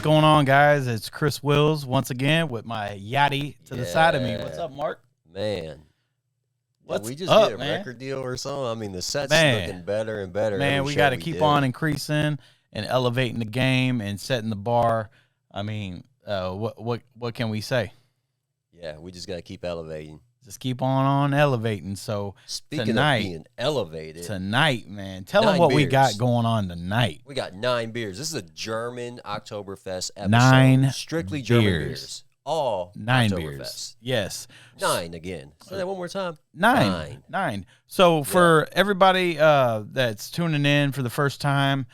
going on, guys? It's Chris Wills once again with my Yachty to the side of me. What's up, Mark? Man. What's we just up, get a man? record deal or something? I mean, the set's Man. looking better and better. Man, every we show got to keep do. on increasing and elevating the game and setting the bar. I mean, what can we say? Yeah, we just got to keep elevating. Just keep on elevating. So Speaking tonight, of being elevated. Tonight, man, tell them what we got going on tonight. We got 9 beers. This is a German Oktoberfest episode. 9 strictly German beers. All 9 Oktoberfest. beers. Yes. 9 again. Say that one more time. 9. So for everybody that's tuning in for the first time,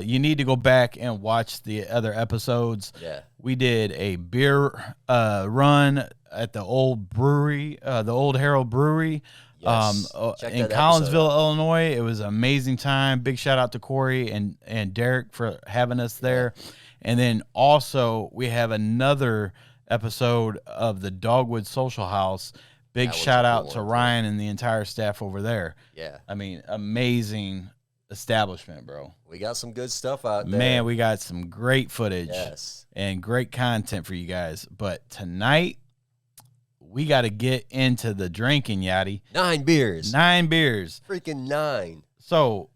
you need to go back and watch the other episodes. Yeah. We did a beer run at the old brewery, the Old Harold Brewery, Yes. in Collinsville, Illinois. It was an amazing time. Big shout out to Corey and Derek for having us there. And then also we have another episode of the Dogwood Social House. Big shout out to Ryan and the entire staff over there. Yeah. I mean, amazing establishment, bro. We got some good stuff out there. Man, we got some great footage and great content for you guys. But tonight, we got to get into the drinking, Yachty. 9 beers. 9 beers. Freaking 9. So,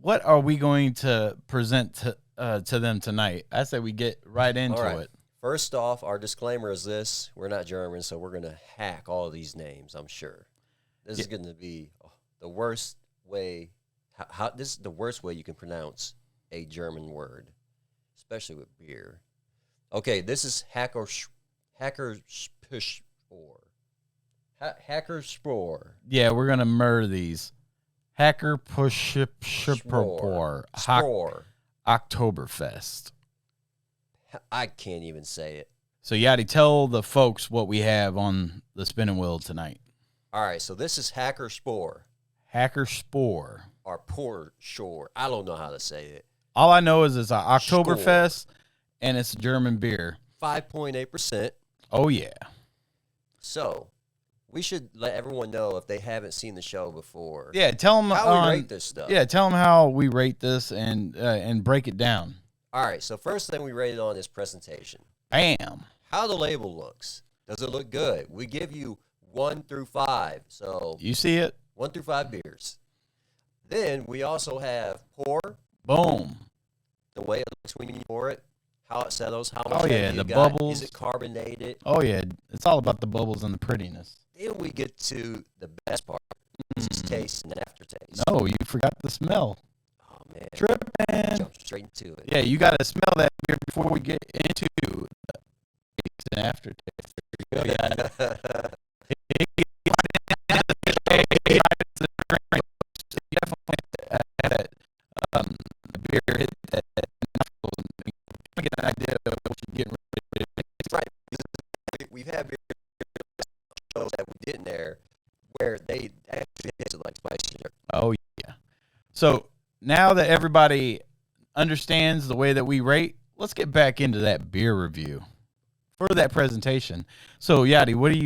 what are we going to present to them tonight? I say we get right into it. First off, our disclaimer is this. We're not German, so we're going to hack all of these names, I'm sure. This is going to be the worst way. This is the worst way you can pronounce a German word, especially with beer. Okay, this is Hackerspor. Yeah, we're gonna murder these. Hackerspor Oktoberfest. I can't even say it. So Yachty, tell the folks what we have on the spinning wheel tonight. All right, so this is Hackerspor. Hackerspor. Or Pschorr. I don't know how to say it. All I know is it's an Oktoberfest, and it's German beer. 5.8%. Oh, yeah. So, we should let everyone know if they haven't seen the show before. Yeah, tell them how we rate this stuff. Yeah, tell them how we rate this and break it down. All right, so first thing we rated on is presentation. Bam. How the label looks. Does it look good? We give you 1 through 5. So you see it? 1 through 5 beers. Then we also have pour. Boom. The way it looks when you pour it. How it settles. How much the bubbles. Is it carbonated? Oh, yeah. It's all about the bubbles and the prettiness. Then we get to the best part. This is taste and aftertaste. No, you forgot the smell. Oh, man. Tripping. Jump straight into it. Yeah, you got to smell that beer before we get into the taste and aftertaste. There you go. Beer hit that get an idea of what you're getting ready to do. Right. We've had beer shows that we did in there where they actually tasted like spicier. Oh, yeah. So now that everybody understands the way that we rate, let's get back into that beer review for that presentation. So, Yachty, what do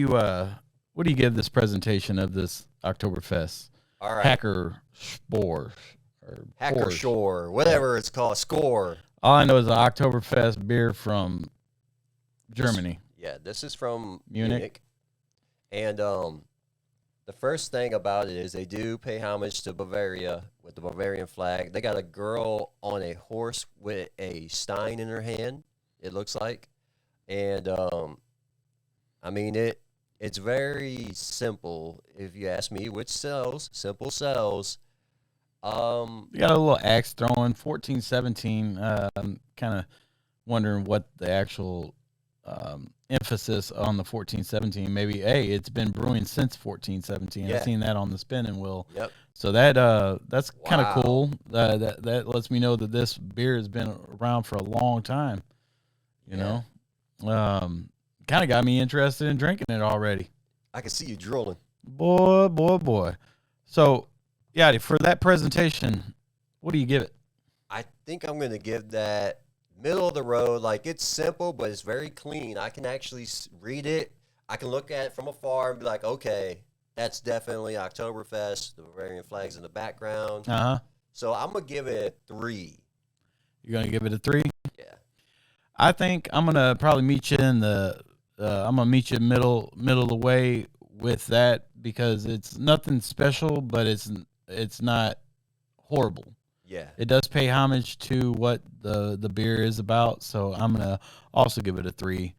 you give this presentation of this Oktoberfest? All right. Hackerspor. Hackerspor, whatever it's called, score. All I know is the Oktoberfest beer from Germany. This is from Munich. And the first thing about it is they do pay homage to Bavaria with the Bavarian flag. They got a girl on a horse with a stein in her hand, it looks like. And, I mean, it's very simple, if you ask me, which sells. Simple sells. You got a little axe throwing, 14-17. I'm kind of wondering what the actual emphasis on the 14-17. Maybe, hey, it's been brewing since 14-17. Yeah. I've seen that on the spinning wheel. Yep. So that's kind of cool. That lets me know that this beer has been around for a long time. You know, kind of got me interested in drinking it already. I can see you drooling. Boy. So, yeah, for that presentation, what do you give it? I think I'm going to give that middle of the road. Like, it's simple, but it's very clean. I can actually read it. I can look at it from afar and be like, okay, that's definitely Oktoberfest. The Bavarian flag's in the background. Uh-huh. So I'm going to give it a 3. You're going to give it a 3? Yeah. I think I'm gonna probably meet you in the. I'm gonna meet you middle of the way with that because it's nothing special, but it's not horrible. Yeah. It does pay homage to what the beer is about, so I'm gonna also give it a 3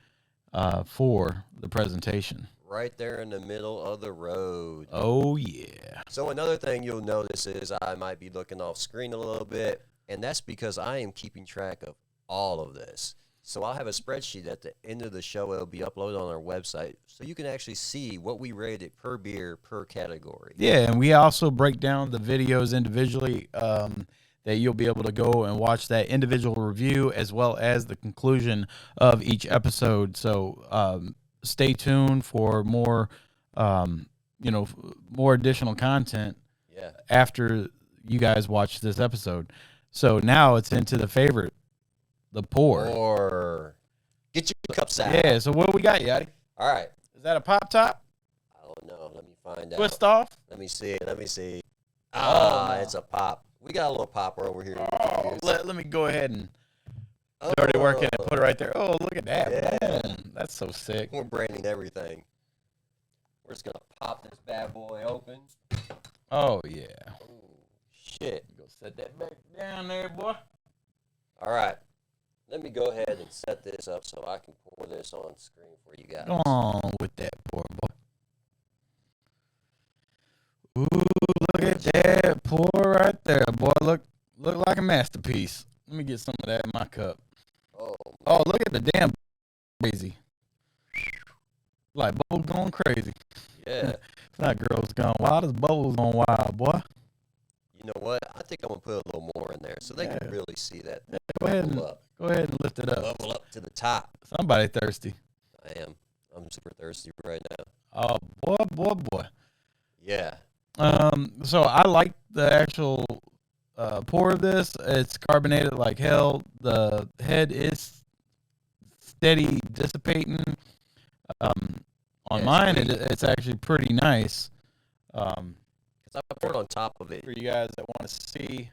for the presentation. Right there in the middle of the road. Oh yeah. So another thing you'll notice is I might be looking off screen a little bit, and that's because I am keeping track of all of this. So I'll have a spreadsheet at the end of the show. It'll be uploaded on our website, so you can actually see what we rated per beer per category. Yeah, and we also break down the videos individually. That you'll be able to go and watch that individual review as well as the conclusion of each episode. So stay tuned for more, more additional content Yeah. after you guys watch this episode. So now it's into the favorite, the pour. Or get your cups out. Yeah. So what do we got, Yachty? All right. Is that a pop top? I don't know. Let me find out. Twist off? Let me see. Let me see. Oh, no. It's a pop. We got a little popper over here. Oh, let me go ahead and dirty working and put it right there. Oh, look at that. Yeah. Boom. That's so sick. We're branding everything. We're just gonna pop this bad boy open. Oh, yeah. Ooh, shit. Go set that back down there, boy. All right. Let me go ahead and set this up so I can pour this on screen for you guys. Go on with that pour, boy. Ooh, look at that pour right there, boy. Look like a masterpiece. Let me get some of that in my cup. Oh, look at the damn crazy. Like Bubbles going crazy. Yeah. It's not Girls Gone Wild, it's Bubbles Gone Wild, boy. You know what? I think I'm gonna put a little more in there so they can really see that. Yeah, go ahead and lift it up. Bubble up to the top. Somebody thirsty. I am. I'm super thirsty right now. Oh, boy. Yeah. So I like the actual pour of this. It's carbonated like hell. The head is steady dissipating. On mine, it's actually pretty nice. Because I poured on top of it. For you guys that want to see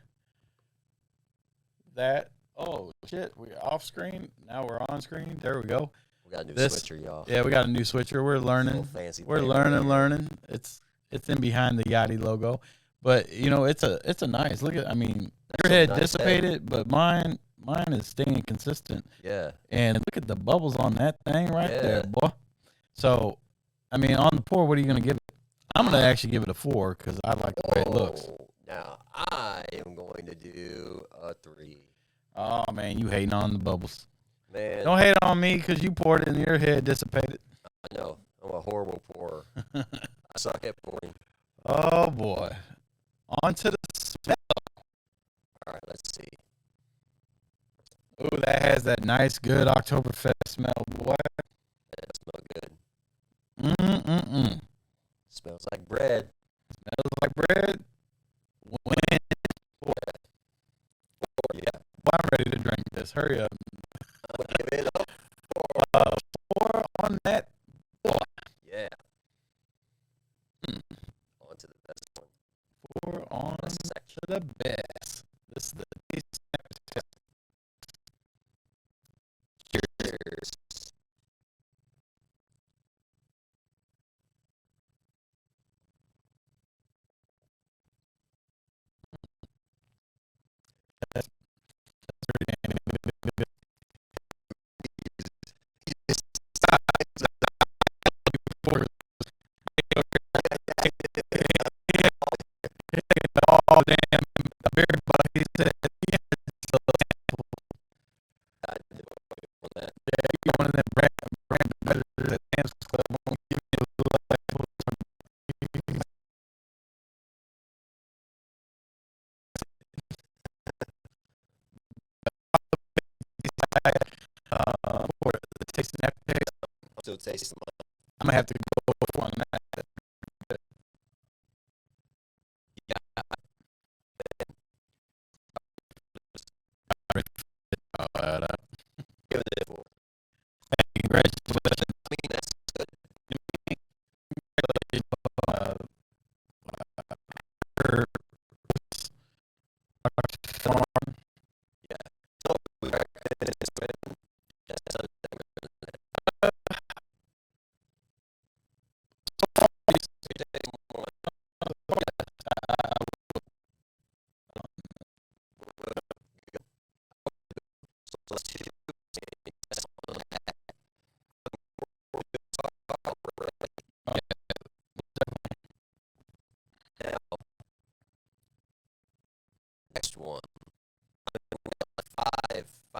that. Oh, shit. We're off screen. Now we're on screen. There we go. We got a new switcher, y'all. Yeah, we got a new switcher. We're learning. Fancy We're learning. It's in behind the Yachty logo. But, it's a nice. Look at, your head nice dissipated, but mine is staying consistent. Yeah. And look at the bubbles on that thing right there, boy. So, on the pour, what are you going to give it? I'm going to actually give it a 4 because I like the way it looks. Now, I am going to do a 3. Oh, man, you hating on the bubbles. Man. Don't hate on me because you poured it and your head dissipated. I know. I'm a horrible pourer. I suck at pouring. Oh, boy. On to the smell. All right, let's see. Ooh, that has that nice, good Oktoberfest smell, boy. That smells good. Smells like bread. Smells like bread. When? Yeah. Well, I'm ready to drink this. Hurry up. I'm going to give it up. 4 on that. Boy. Yeah. On to the best one. 4 on to the best. This is the taste test. Cheers. Oh, damn. Everybody said, yeah, you one of them brand competitors at Sam's Club won't give me a little for the tasting aftertaste. I'm still tasting mine. I'm gonna have to go on that. Give it a 4. Congratulations. That's good. Yeah. So,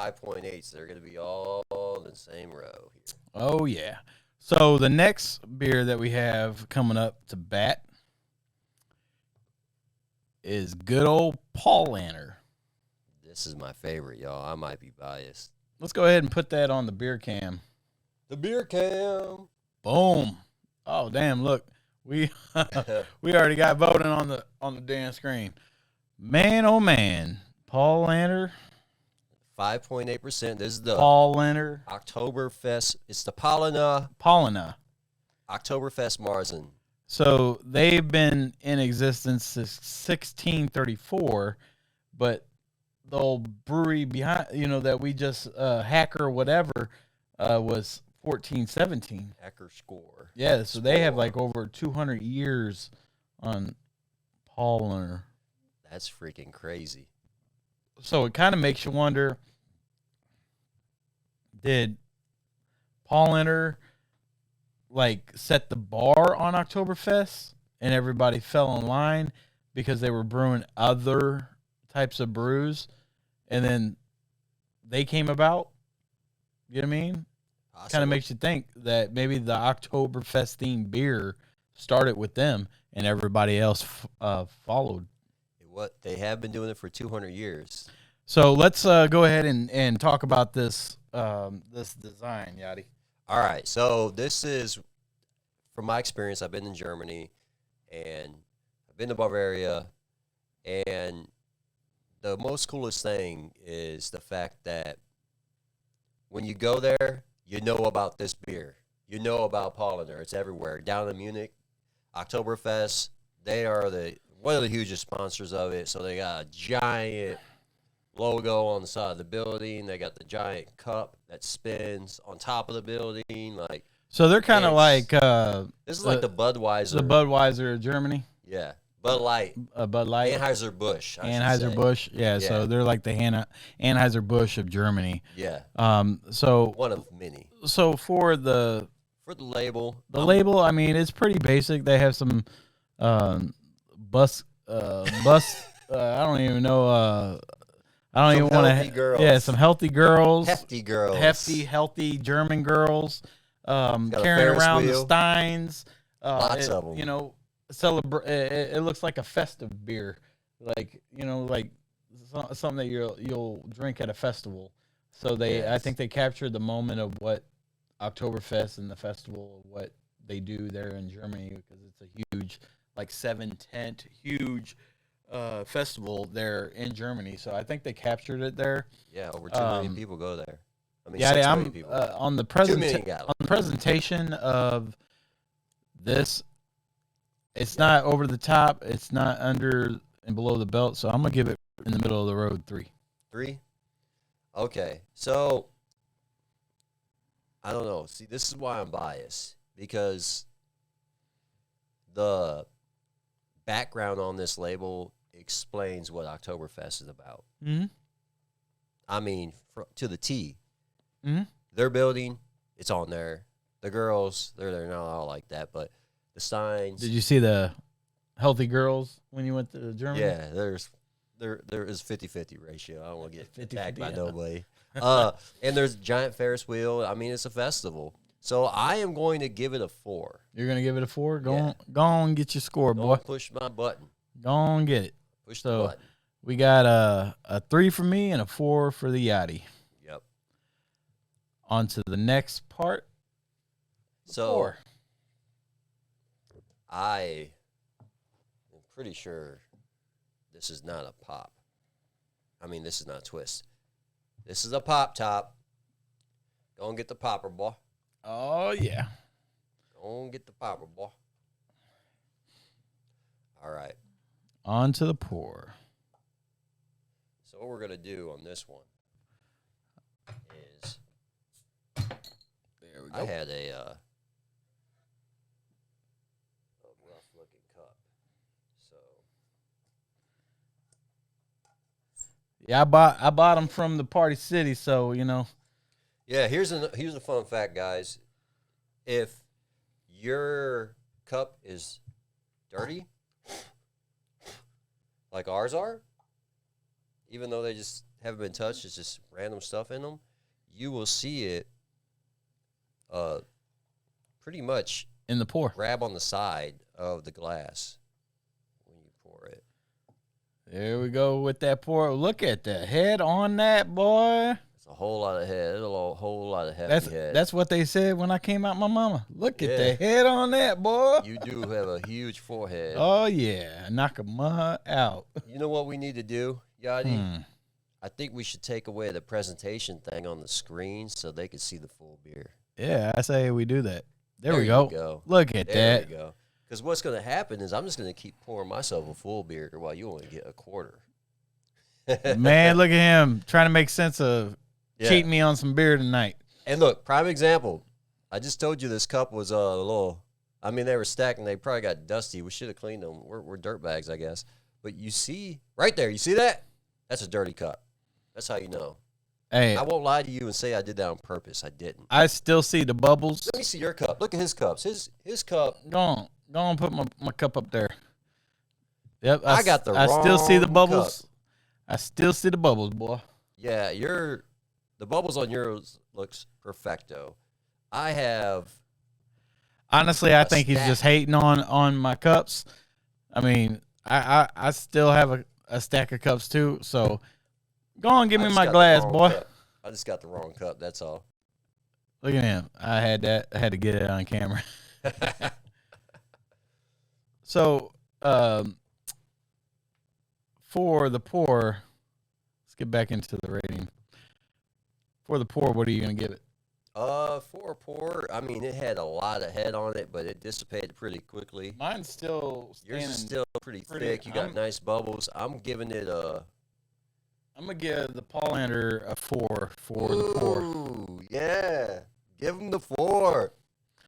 5.8, so they're going to be all in the same row here. Oh, yeah. So the next beer that we have coming up to bat is good old Paulaner. This is my favorite, y'all. I might be biased. Let's go ahead and put that on the beer cam. The beer cam. Boom. Oh, damn, look. We already got voting on the damn screen. Man, oh, man. Paulaner. 5.8%. This is the Paulaner. Oktoberfest. It's the Paulaner Oktoberfest Marzen. So they've been in existence since 1634, but the old brewery behind, that we just hacker whatever was 1417. Hacker score. Yeah, so they have like over 200 years on Paulaner. That's freaking crazy. So it kind of makes you wonder, did Paulaner set the bar on Oktoberfest and everybody fell in line because they were brewing other types of brews and then they came about? You know what I mean? Kind of makes you think that maybe the Oktoberfest themed beer started with them and everybody else followed. What they have been doing it for 200 years. So let's go ahead and talk about this this design, Yachty. All right, so this is, from my experience, I've been in Germany, and I've been to Bavaria, and the most coolest thing is the fact that when you go there, you know about this beer. You know about Paulaner. It's everywhere. Down in Munich, Oktoberfest, they are one of the hugest sponsors of it, so they got a giant logo on the side of the building. They got the giant cup that spins on top of the building. So they're kind of like this is like the Budweiser. The Budweiser of Germany. Yeah, Bud Light. Bud Light. Anheuser-Busch. Anheuser-Busch. Yeah, so they're like the Anheuser-Busch of Germany. Yeah. So one of many. So for the label. The label, I mean, it's pretty basic. They have some bus. I don't even know. I don't even want to. Yeah, some healthy girls. Hefty girls. Healthy German girls. Carrying around the steins. Lots of them. It looks like a festive beer, something that you'll drink at a festival. So I think they captured the moment of what Oktoberfest and the festival, what they do there in Germany, because it's a huge, 7-tent, huge festival there in Germany. So I think they captured it there. Yeah, over 2 million people go there. I mean, yeah, 6 I'm million people. on the presentation of this. It's not over the top. It's not under and below the belt. So I'm gonna give it in the middle of the road 3. 3. Okay, so I don't know. See, this is why I'm biased, because the background on this label explains what Oktoberfest is about. Mm-hmm. I mean, to the T. Mm-hmm. Their building, it's on there. The girls, they're not all like that, but the signs. Did you see the healthy girls when you went to Germany? Yeah, there is 50-50 ratio. I don't want to get attacked by nobody. And there's a giant Ferris wheel. I mean, it's a festival. So I am going to give it a 4. You're going to give it a 4? Go on, get your score, boy. Push my button. Go on, get it. Push the button. We got a 3 for me and a 4 for the Yachty. Yep. On to the next part. So 4. I am pretty sure this is not a pop. I mean, this is not a twist. This is a pop top. Go and get the popper, boy. Oh, yeah. Go and get the popper, boy. All right. On to the pour. So what we're going to do on this one is, there we go. I had a rough-looking cup. So yeah, I bought them from the Party City, so yeah, here's a fun fact, guys. If your cup is dirty, like ours are, even though they just haven't been touched, it's just random stuff in them, you will see it pretty much in the pour. grab on the side of the glass when you pour it. There we go with that pour. Look at the head on that, boy. It's a whole lot of head. It's a whole lot of hefty head. That's what they said when I came out my mama. Look at the head on that, boy. You do have a huge forehead. Oh, yeah. Knock a mud out. You know what we need to do, Yachty? I think we should take away the presentation thing on the screen so they can see the full beer. Yeah, I say we do that. There we go. go. Look at that. There we go. Because what's going to happen is I'm just going to keep pouring myself a full beer while you only get a quarter. Man, look at him trying to make sense of cheating me on some beer tonight. And look, prime example. I just told you this cup was a little, I mean, they were stacked and they probably got dusty. We should have cleaned them. We're dirt bags, I guess. But you see, right there, you see that? That's a dirty cup. That's how you know. Hey, I won't lie to you and say I did that on purpose. I didn't. I still see the bubbles. Let me see your cup. Look at his cups. His cup. Go on, put my cup up there. Yep, I got the wrong still see the bubbles. cup. I still see the bubbles, boy. Yeah, the bubbles on yours looks perfecto. I have. Honestly, I think he's just hating on my cups. I mean, I still have a stack of cups too. So go on, give me my glass, boy. Cup. I just got the wrong cup. That's all. Look at him. I had to get it on camera. So, for the pour, let's get back into the rating. For the pour, what are you gonna give it? For a pour, I mean, it had a lot of head on it, but it dissipated pretty quickly. Mine's still Yours is still pretty thick. You got nice bubbles. I'm giving it a. I'm gonna give the Paulaner a 4 for the pour. Ooh, yeah. Give him the 4.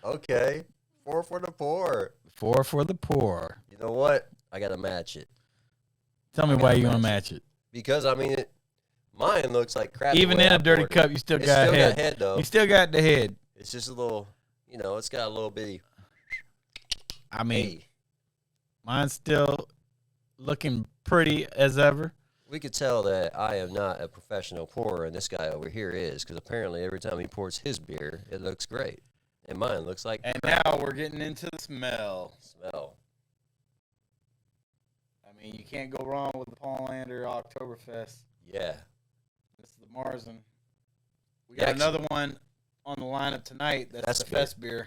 Okay, 4 for the pour. 4 for the pour. You know what? I gotta match it. Tell me why you gonna match it. Because I mean, mine looks like crap. Even in a dirty cup, you still got head. Got head though. You still got the head. It's just a little, it's got a little bitty. I mean, mine's still looking pretty as ever. We could tell that I am not a professional pourer, and this guy over here is, because apparently every time he pours his beer, it looks great. And mine looks like And crap. now we're getting into the smell. I mean, you can't go wrong with the Paulaner Oktoberfest. Yeah. This is the Marzen. We got another one on the lineup tonight. That's the Festbier.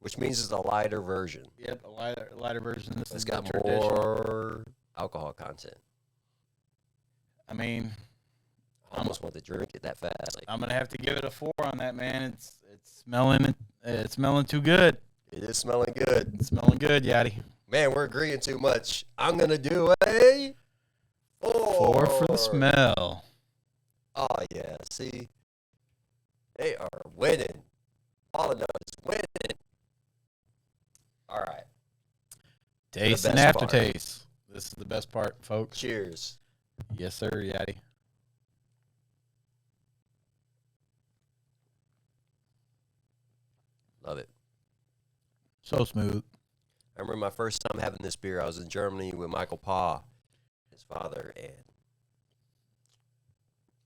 Which means it's a lighter version. Yep, a lighter version. It's got more alcohol content. I mean, I almost want to drink it that fast. I'm gonna have to give it a 4 on that, man. It's smelling too good. It is smelling good. It's smelling good, Yachty. Man, we're agreeing too much. I'm gonna do a 4 for the smell. Oh yeah, see, they are winning. All of them is winning. All right. Taste and aftertaste. This is the best part, folks. Cheers. Yes, sir, Yachty. Love it. So smooth. I remember my first time having this beer. I was in Germany with Michael Pa, his father, and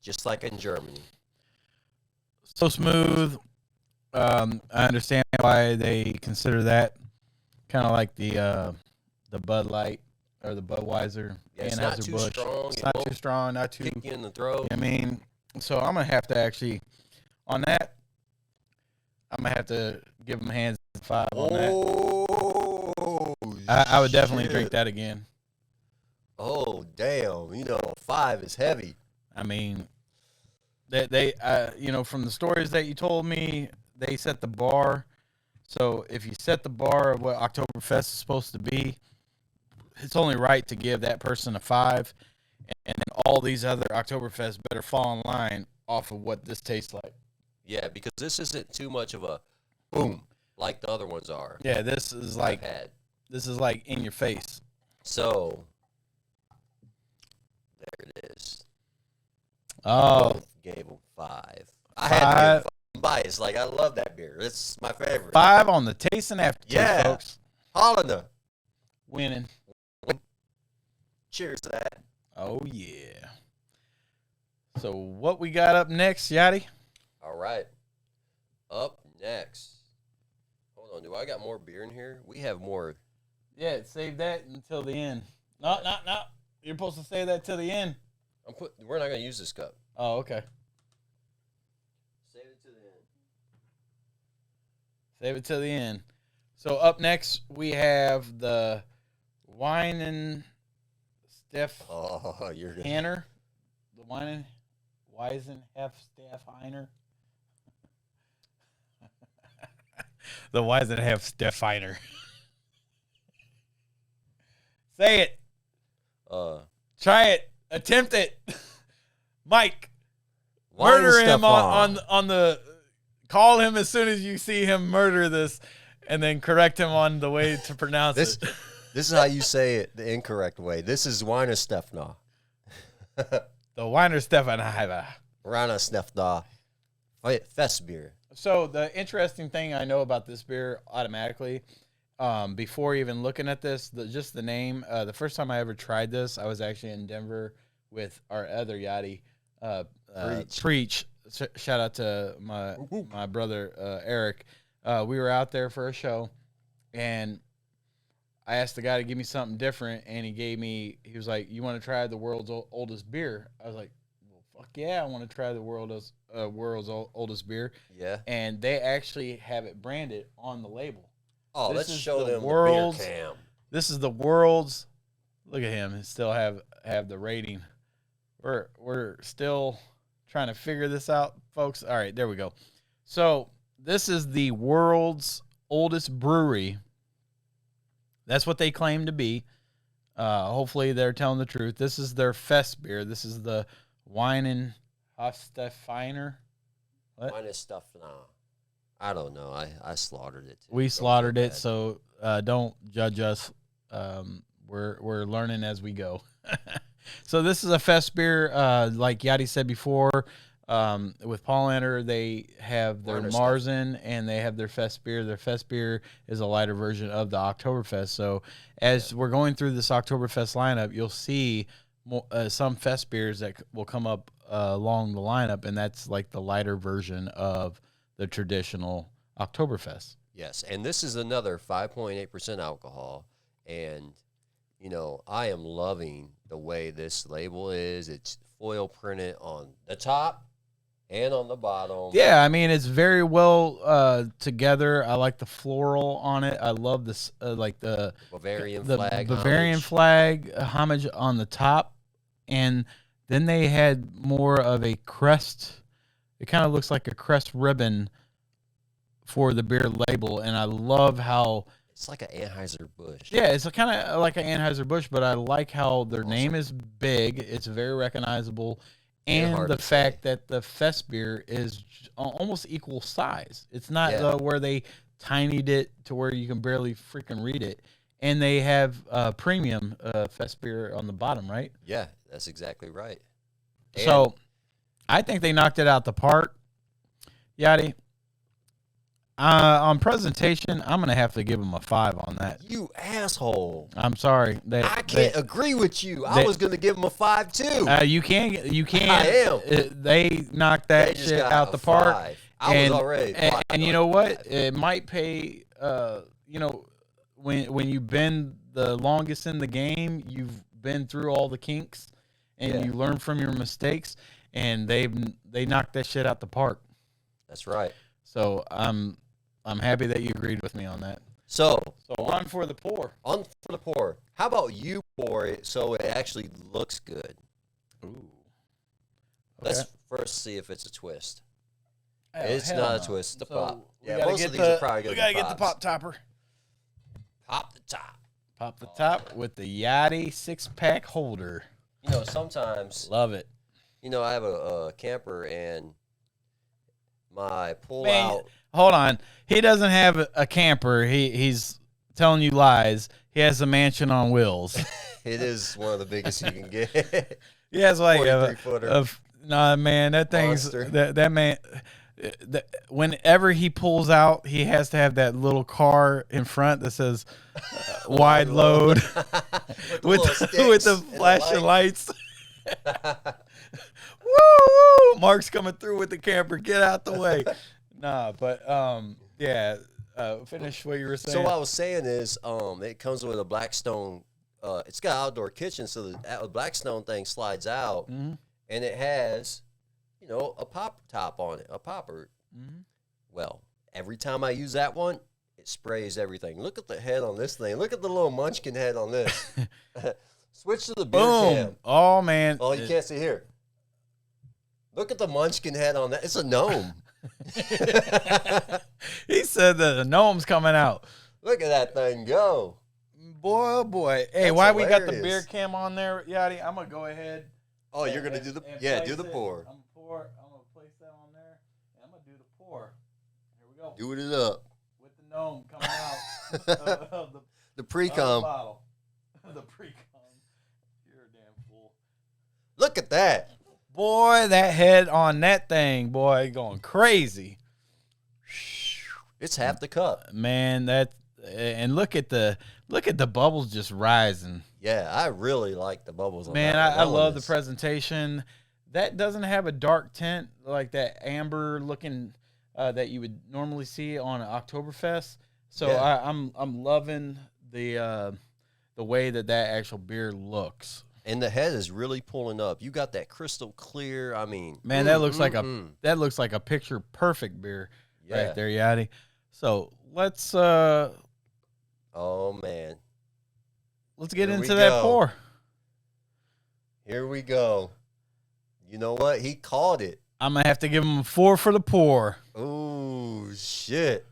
just like in Germany. So smooth. I understand why they consider that kind of like the Bud Light or the Budweiser. Yeah, it's not too strong. It's not too strong. Not too. Kick you in the throat. I mean, so I'm gonna have to actually on that. I'm gonna have to give them hands 5 on that. I would definitely drink that again. Oh damn! 5 is heavy. I mean, they from the stories that you told me, they set the bar. So if you set the bar of what Oktoberfest is supposed to be, it's only right to give that person a 5, and then all these other Oktoberfests better fall in line off of what this tastes like. Yeah, because this isn't too much of a boom like the other ones are. Yeah, this is like in your face. So there it is. Oh, both gave them 5. I had to be biased. Like I love that beer. It's my favorite. 5 on the taste and aftertaste, folks. Paulaner winning. Cheers to that. Oh yeah. So what we got up next, Yachty? All right. Up next. Hold on. Do I got more beer in here? We have more. Yeah, save that until the end. No. You're supposed to save that till the end. We're not going to use this cup. Oh, okay. Save it to the end. Save it till the end. So up next, we have the Weihenstephaner. Oh, you're good. The Weihenstephaner. The Weihenstephaner. Say it. Try it. Attempt it. Mike. Murder him on the. Call him as soon as you see him murder this, and then correct him on the way to pronounce it. This is how you say it the incorrect way. This is Weihenstephaner. The Weihenstephaner. Weihenstephaner Festbier. So the interesting thing I know about this beer automatically, before even looking at this, just the name. The first time I ever tried this, I was actually in Denver with our other Yachty, Preach. Shout out to my brother Eric. We were out there for a show, and I asked the guy to give me something different, and he was like, "You want to try the world's oldest beer?" I was like, "Well, fuck yeah, I want to try the world's oldest beer." Yeah. And they actually have it branded on the label. Oh, let's show them the beer cam. This is the world's. Look at him. He still have the rating. We're still trying to figure this out, folks. All right, there we go. So this is the world's oldest brewery. That's what they claim to be. Hopefully they're telling the truth. This is their Festbier. This is the Weihenstephaner. What? Weihenstephaner. I don't know. I slaughtered it. We slaughtered it, so don't judge us. We're learning as we go. So this is a Festbier, like Yachty said before. With Paulaner, they have their Marzen and they have their Festbier. Their Festbier is a lighter version of the Oktoberfest. So as we're going through this Oktoberfest lineup, you'll see some Festbiers that will come up along the lineup, and that's like the lighter version of the traditional Oktoberfest. Yes, and this is another 5.8% alcohol, and I am loving the way this label is. It's foil printed on the top and on the bottom. Yeah, I mean, it's very well together. I like the floral on it. I love this, like the Bavarian flag. Bavarian flag homage on the top. And then they had more of a crest. It kind of looks like a crest ribbon for the beer label. And I love how... It's like an Anheuser-Busch. Yeah, it's kind of like an Anheuser-Busch, but I like how their name is big. It's very recognizable. And the fact that the Festbier is almost equal size. It's not where they tinied it to where you can barely freaking read it. And they have premium Festbier on the bottom, right? Yeah, that's exactly right. And so I think they knocked it out the park. Yachty. On presentation, I'm going to have to give them a 5 on that. You asshole. I'm sorry. I can't agree with you. I was going to give them a 5 too. You can't. I am. They knocked that shit out the park. 5. I was already. And you know what? It might pay, when you've been the longest in the game, you've been through all the kinks, and you learn from your mistakes, and they knocked that shit out the park. That's right. So I'm happy that you agreed with me on that. So on for the pour. On for the pour. How about you pour it so it actually looks good? Ooh. Okay. Let's first see if it's a twist. It's not a twist. It's a pop. Yeah, most of these are probably good. We gotta get the pop topper. Pop the top. Pop the top with the Yachty 6-pack holder. Sometimes. Love it. I have a camper and my pull-out. Hold on. He doesn't have a camper. He's telling you lies. He has a mansion on wheels. It is one of the biggest you can get. He has like a nah, man, that thing's that man. Whenever he pulls out, he has to have that little car in front that says wide load with the flashing lights. Woo! Mark's coming through with the camper. Get out the way. Nah, but yeah. Finish what you were saying. So what I was saying is, it comes with a Blackstone. It's got outdoor kitchen, so the Blackstone thing slides out, and it has, a pop top on it, a popper. Well, every time I use that one, it sprays everything. Look at the head on this thing. Look at the little munchkin head on this. Switch to the beer can. Oh, man. Oh, you can't see here. Look at the munchkin head on that. It's a gnome. He said that the gnome's coming out. Look at that thing go. Boy, oh boy. Hey, That's why we got the hilarious. beer cam on there, Yachty? I'm going to go ahead. Oh, you're going to do the, do the pour. I'm going to place that on there, and I'm going to do the pour. Here we go. Do it up. With the gnome coming out of The pre-cum. bottle. The pre-cum. You're a damn fool. Look at that. Boy, that head on that thing, boy, going crazy. It's half the cup. Man, and look at the bubbles just rising. Yeah, I really like the bubbles on Man, that. I love the presentation. That doesn't have a dark tint like that amber looking that you would normally see on an Oktoberfest. So Yeah. I'm loving the way that actual beer looks. And the head is really pulling up. You got that crystal clear. I mean, Man, that looks like a picture perfect beer right there, Yachty. So let's oh man, let's get Here into we that go. pour. Here we go. You know what? He called it. I'm gonna have to give him a 4 for the pour. Ooh, shit.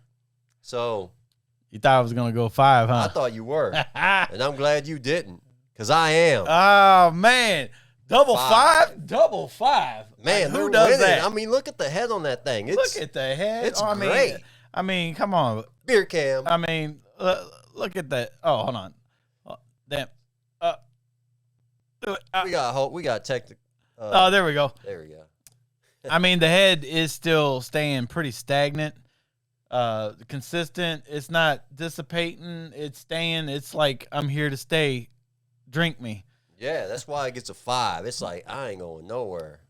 So You thought I was gonna go 5, huh? I thought you were, and I'm glad you didn't, because I am. Oh man, double 5, double 5. Man, Like, who they're does winning. that? I mean, look at the head on that thing. Look at the head. It's Oh, great. I mean, come on. Beer cam. I mean, look at that. Oh, hold on. Oh, damn. We got technical. Oh, there we go. There we go. I mean, the head is still staying pretty stagnant, consistent. It's not dissipating. It's staying. It's like, I'm here to stay. Drink me. Yeah, that's why it gets a 5. It's like, I ain't going nowhere.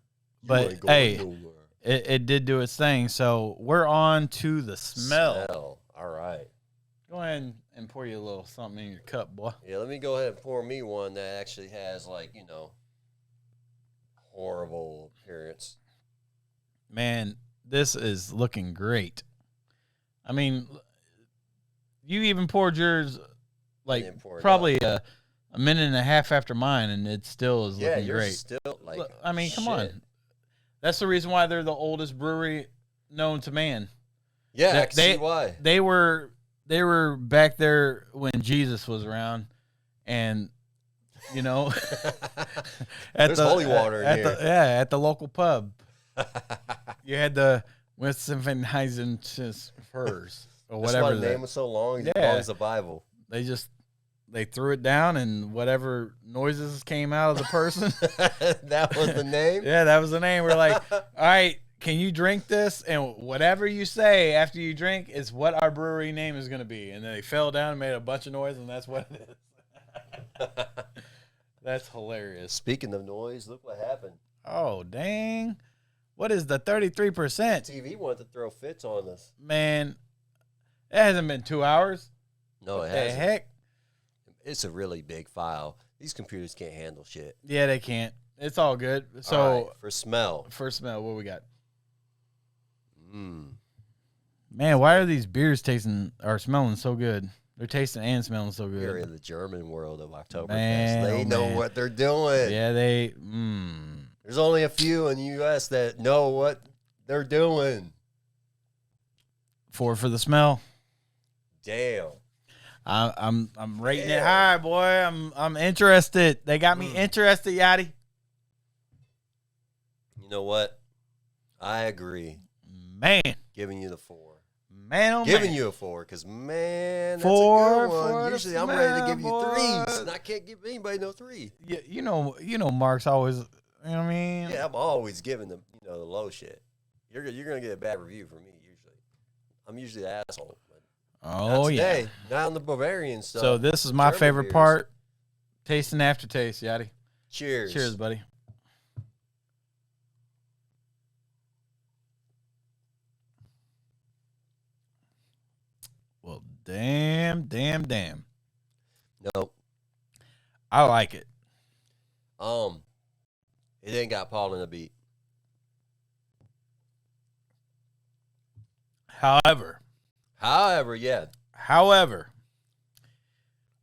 You But, ain't going hey, nowhere. it did do its thing. So we're on to the smell. All right. Go ahead and pour you a little something in your cup, boy. Yeah, let me go ahead and pour me one that actually has, like, horrible appearance. Man, this is looking great. I mean, you even poured yours like didn't pour it probably a minute and a half after mine, and it still is looking yours great. is still like. Look, I mean, come shit. on. That's the reason why they're the oldest brewery known to man. Yeah, I can see why. They were back there when Jesus was around, and There's holy water in here. At the local pub. You had the Weihenstephaner Festbier or That's whatever. why the name was so long. As long as the Bible. They threw it down, and whatever noises came out of the person. That was the name? Yeah, that was the name. We're like, all right, can you drink this? And whatever you say after you drink is what our brewery name is going to be. And then they fell down and made a bunch of noise, and that's what it is. That's hilarious. Speaking of noise, look what happened. Oh, dang. What is the 33%? TV wanted to throw fits on us. Man, it hasn't been 2 hours. No, What it the hasn't. heck? It's a really big file. These computers can't handle shit. Yeah, they can't. It's all good. So, All right, for smell. first smell, what we got? Mm. Man, why are these beers smelling so good? They're tasting and smelling so We're good. in the German world of Oktoberfest. Man, They know man. what they're doing. Yeah, There's only a few in the U.S. that know what they're doing. 4 for the smell. Damn. I'm rating it high, boy. I'm interested. They got me interested, Yachty. You know what? I agree. Man, Giving you the 4. man, oh Giving man. you a 4 because, man, that's 4 a good for one. the Usually I'm ready to give you smell, 3s, boy. and I can't give anybody no 3. Yeah, you know, Mark's always. You know what I mean? Yeah, I'm always giving them, the low shit. You're gonna get a bad review from me usually. I'm usually the asshole. But Oh not today, yeah. not on the Bavarian stuff. So this is my German favorite beers. part. Taste and aftertaste, Yachty. Cheers. Cheers, buddy. Damn. Nope. I like it. It ain't got Paul in the beat. However, Yeah.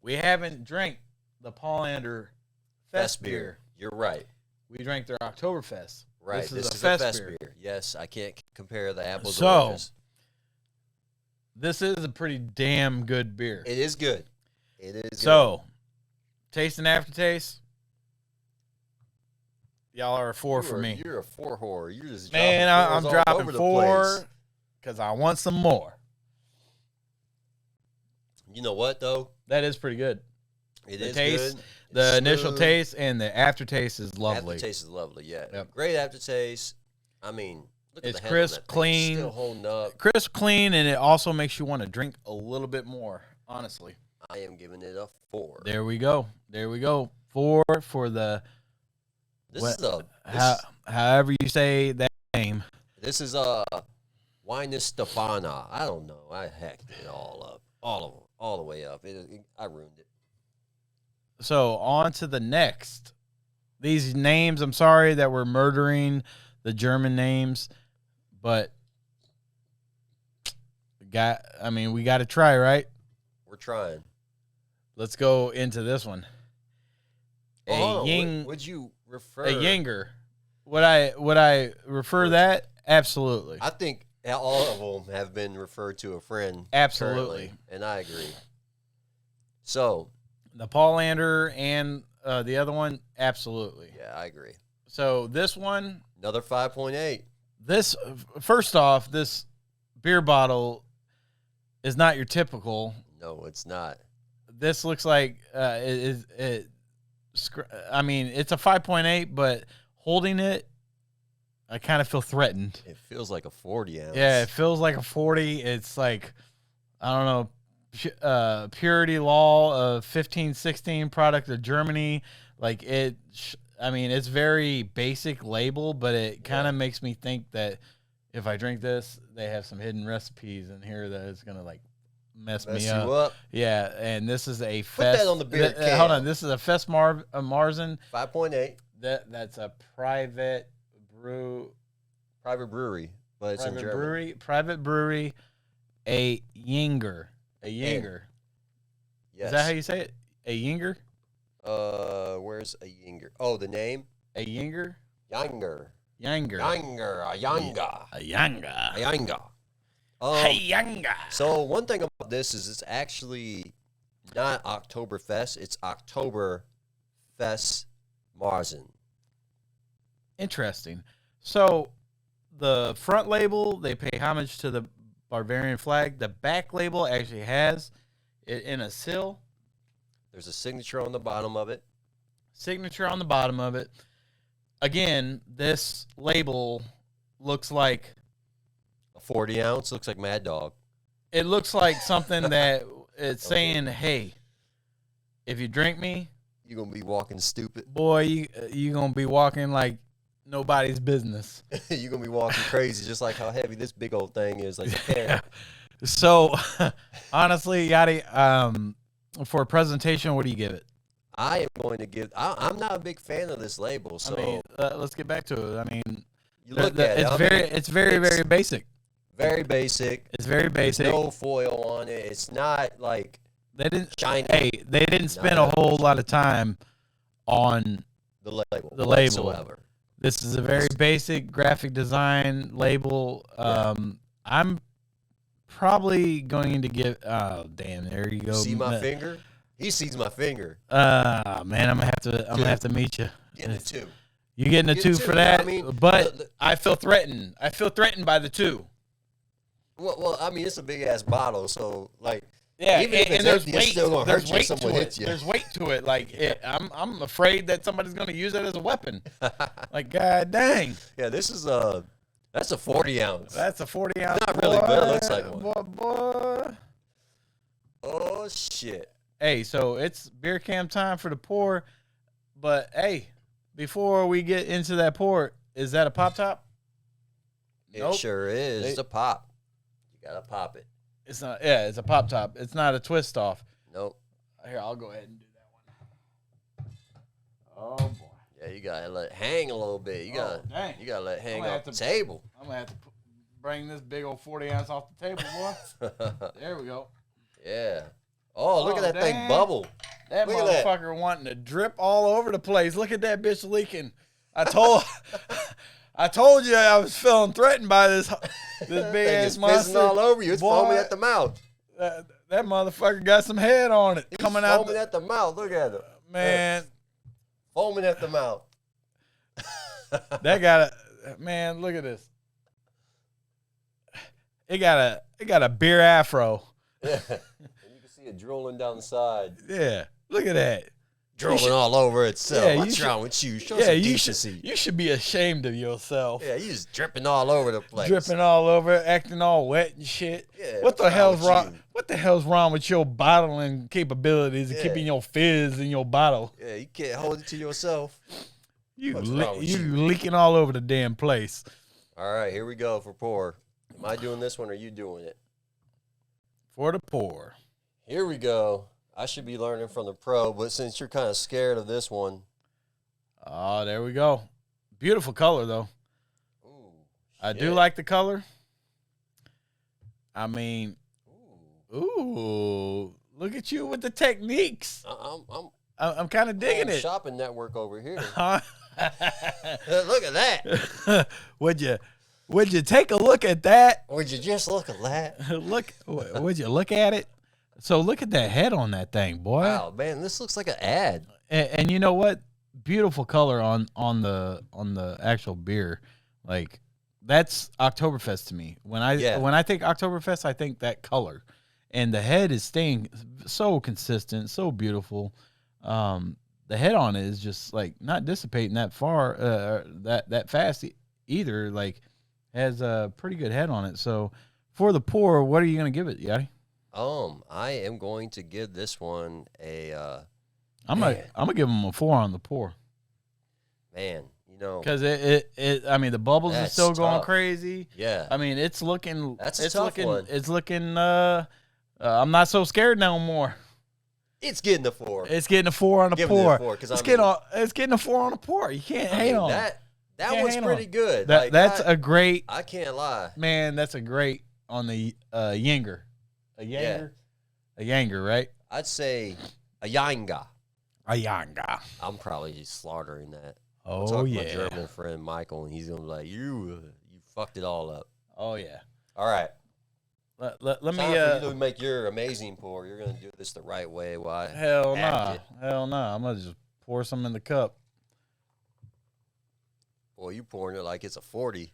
we haven't drank the Paulaner Festbier. You're right. We drank their Oktoberfest. Right. This is a Festbier. Festbier. Yes, I can't compare the apples So, and oranges. This is a pretty damn good beer. It is good. It is so, taste and aftertaste. Y'all are a 4 for me. You're a 4 whore. You're just Man, I'm all dropping over the 4 place. because I want some more. You know what, though? That is pretty good. It the is taste, good. The It's initial smooth. taste and the aftertaste is lovely. Aftertaste is lovely, yeah. Yep. Great aftertaste. I mean, look It's at the handle on crisp, that thing. clean. It's still holding up. Crisp, clean, and it also makes you want to drink a little bit more, honestly. I am giving it a 4. There we go. 4 for the... however you say that name. This is Weihenstephaner. I don't know. I hacked it all up. All the way up. I ruined it. So on to the next. These names, I'm sorry that we're murdering the German names, but we got to try, right? We're trying. Let's go into this one. Would you refer? A Yinger. Would I refer that? Absolutely. I think all of them have been referred to a friend. Absolutely. Currently, and I agree. So the Paulaner and the other one, absolutely. Yeah, I agree. So this one, another 5.8. This first off, this beer bottle is not your typical. No, it's not. This looks like it's a 5.8, but holding it, I kind of feel threatened. It feels like a 40 ounce. Yeah, it feels like a 40. It's like, I don't know, purity law of 1516 product of Germany. Like it's very basic label, but it kind of makes me think that if I drink this, they have some hidden recipes in here that is going to like mess me up. You up. Yeah, and this is a Put that on the beer can. Hold on, this is a Fest-Marzen. 5.8. That's a private brewery, but it's in German. Private brewery, a Yinger. Yes. Is that how you say it? A Yinger? Where's a Yinger? Oh, the name? A Yinger? Yanger. So one thing about this is it's actually not Oktoberfest. It's Oktober Fest-Marzen. Interesting. So the front label, they pay homage to the Bavarian flag. The back label actually has it in a seal. There's a signature on the bottom of it. Again, this label looks like a 40 ounce. Looks like Mad Dog. It looks like something that it's saying, hey, if you drink me, you're going to be walking stupid. Boy, you're going to be walking like nobody's business. You're going to be walking crazy, just like how heavy this big old thing is. Like a can. So, honestly, Yachty, for a presentation, what do you give it? I am going to give. I'm not a big fan of this label. So let's get back to it. I mean, you look at it. It's very basic. Very basic. It's very basic. There's no foil on it. It's not like they didn't shiny. Hey, they didn't spend a whole lot of time on the label. Whatsoever. This is a very basic graphic design label. I'm probably going to give. Oh, damn! There you go. See my finger? He sees my finger. Man, I'm gonna have to meet you. Getting a 2. You getting a 2 for that? But I feel threatened. I feel threatened by the 2. Well, I mean, it's a big ass bottle, so like, yeah, even if it's there's empty, weight. it's still gonna hurt you if someone hits you. There's weight to it. Like, I'm afraid that somebody's gonna use it as a weapon. Like, god dang. Yeah, this is that's a 40 ounce. That's a 40 ounce. Not really, but it looks like one. Boy. Oh shit. Hey, so it's beer cam time for the pour, but hey, before we get into that pour, is that a pop top? It sure is. It's a pop. You gotta pop it. It's not. Yeah, it's a pop top. It's not a twist off. Nope. Here, I'll go ahead and do that one. Oh boy. Yeah, you gotta let it hang a little bit. You gotta let it hang off the table. I'm gonna have to bring this big old 40-ounce off the table, boy. There we go. Yeah. Oh, look at that thing bubble. That motherfucker wanting to drip all over the place. Look at that bitch leaking. I told you I was feeling threatened by this big ass monster. It's all over you. It's foaming at the mouth. That motherfucker got some head on it. Coming out. Foaming at the mouth. Look at it. Man. Foaming at the mouth. That got a man. Look at this. It got a beer afro. Yeah. And you can see it drooling down the side. Yeah. Look at that. Drooling all over itself. Yeah, what's wrong with you? Show some decency. You should be ashamed of yourself. Yeah, you just dripping all over the place. Dripping all over, acting all wet and shit. Yeah, what the hell's wrong? What the hell's wrong with your bottling capabilities and keeping your fizz in your bottle? Yeah, you can't hold it to yourself. You leaking all over the damn place. All right, here we go for pour. Am I doing this one or are you doing it? For the pour. Here we go. I should be learning from the pro, but since you're kind of scared of this one. Oh, there we go. Beautiful color, though. Ooh, I do like the color. I mean, ooh, look at you with the techniques. I'm kind of digging it. Shopping network over here. Look at that. Would you take a look at that? Would you just look at that? Would you look at it? So look at that head on that thing, boy. Wow, man, this looks like an ad. And you know what? Beautiful color on the actual beer. Like that's Oktoberfest to me. When I think Oktoberfest, I think that color. And the head is staying so consistent, so beautiful. The head on it is just like not dissipating that far, that fast either. Like has a pretty good head on it. So for the pour, what are you gonna give it, Yachty? I am going to give this one a. I'm gonna give him a 4 on the pour. Man, you know, because I mean, the bubbles are still going crazy. Yeah, I mean, it's looking. That's a tough one. It's looking. I'm not so scared no more. It's getting a 4. It's getting a 4 on the pour. It's getting a 4 on the pour. You can't hate on that. That one's pretty good. That's a great. I can't lie, man. That's a great on the Ayinger. A Yanger, right? I'd say a Ayinger. I'm probably slaughtering that. Oh, to my German friend Michael, and he's gonna be like, "You fucked it all up." Oh yeah. All right. Let me. For you to make your amazing pour. You're gonna do this the right way. Hell no. I'm gonna just pour some in the cup. Boy, you pouring it like it's a 40.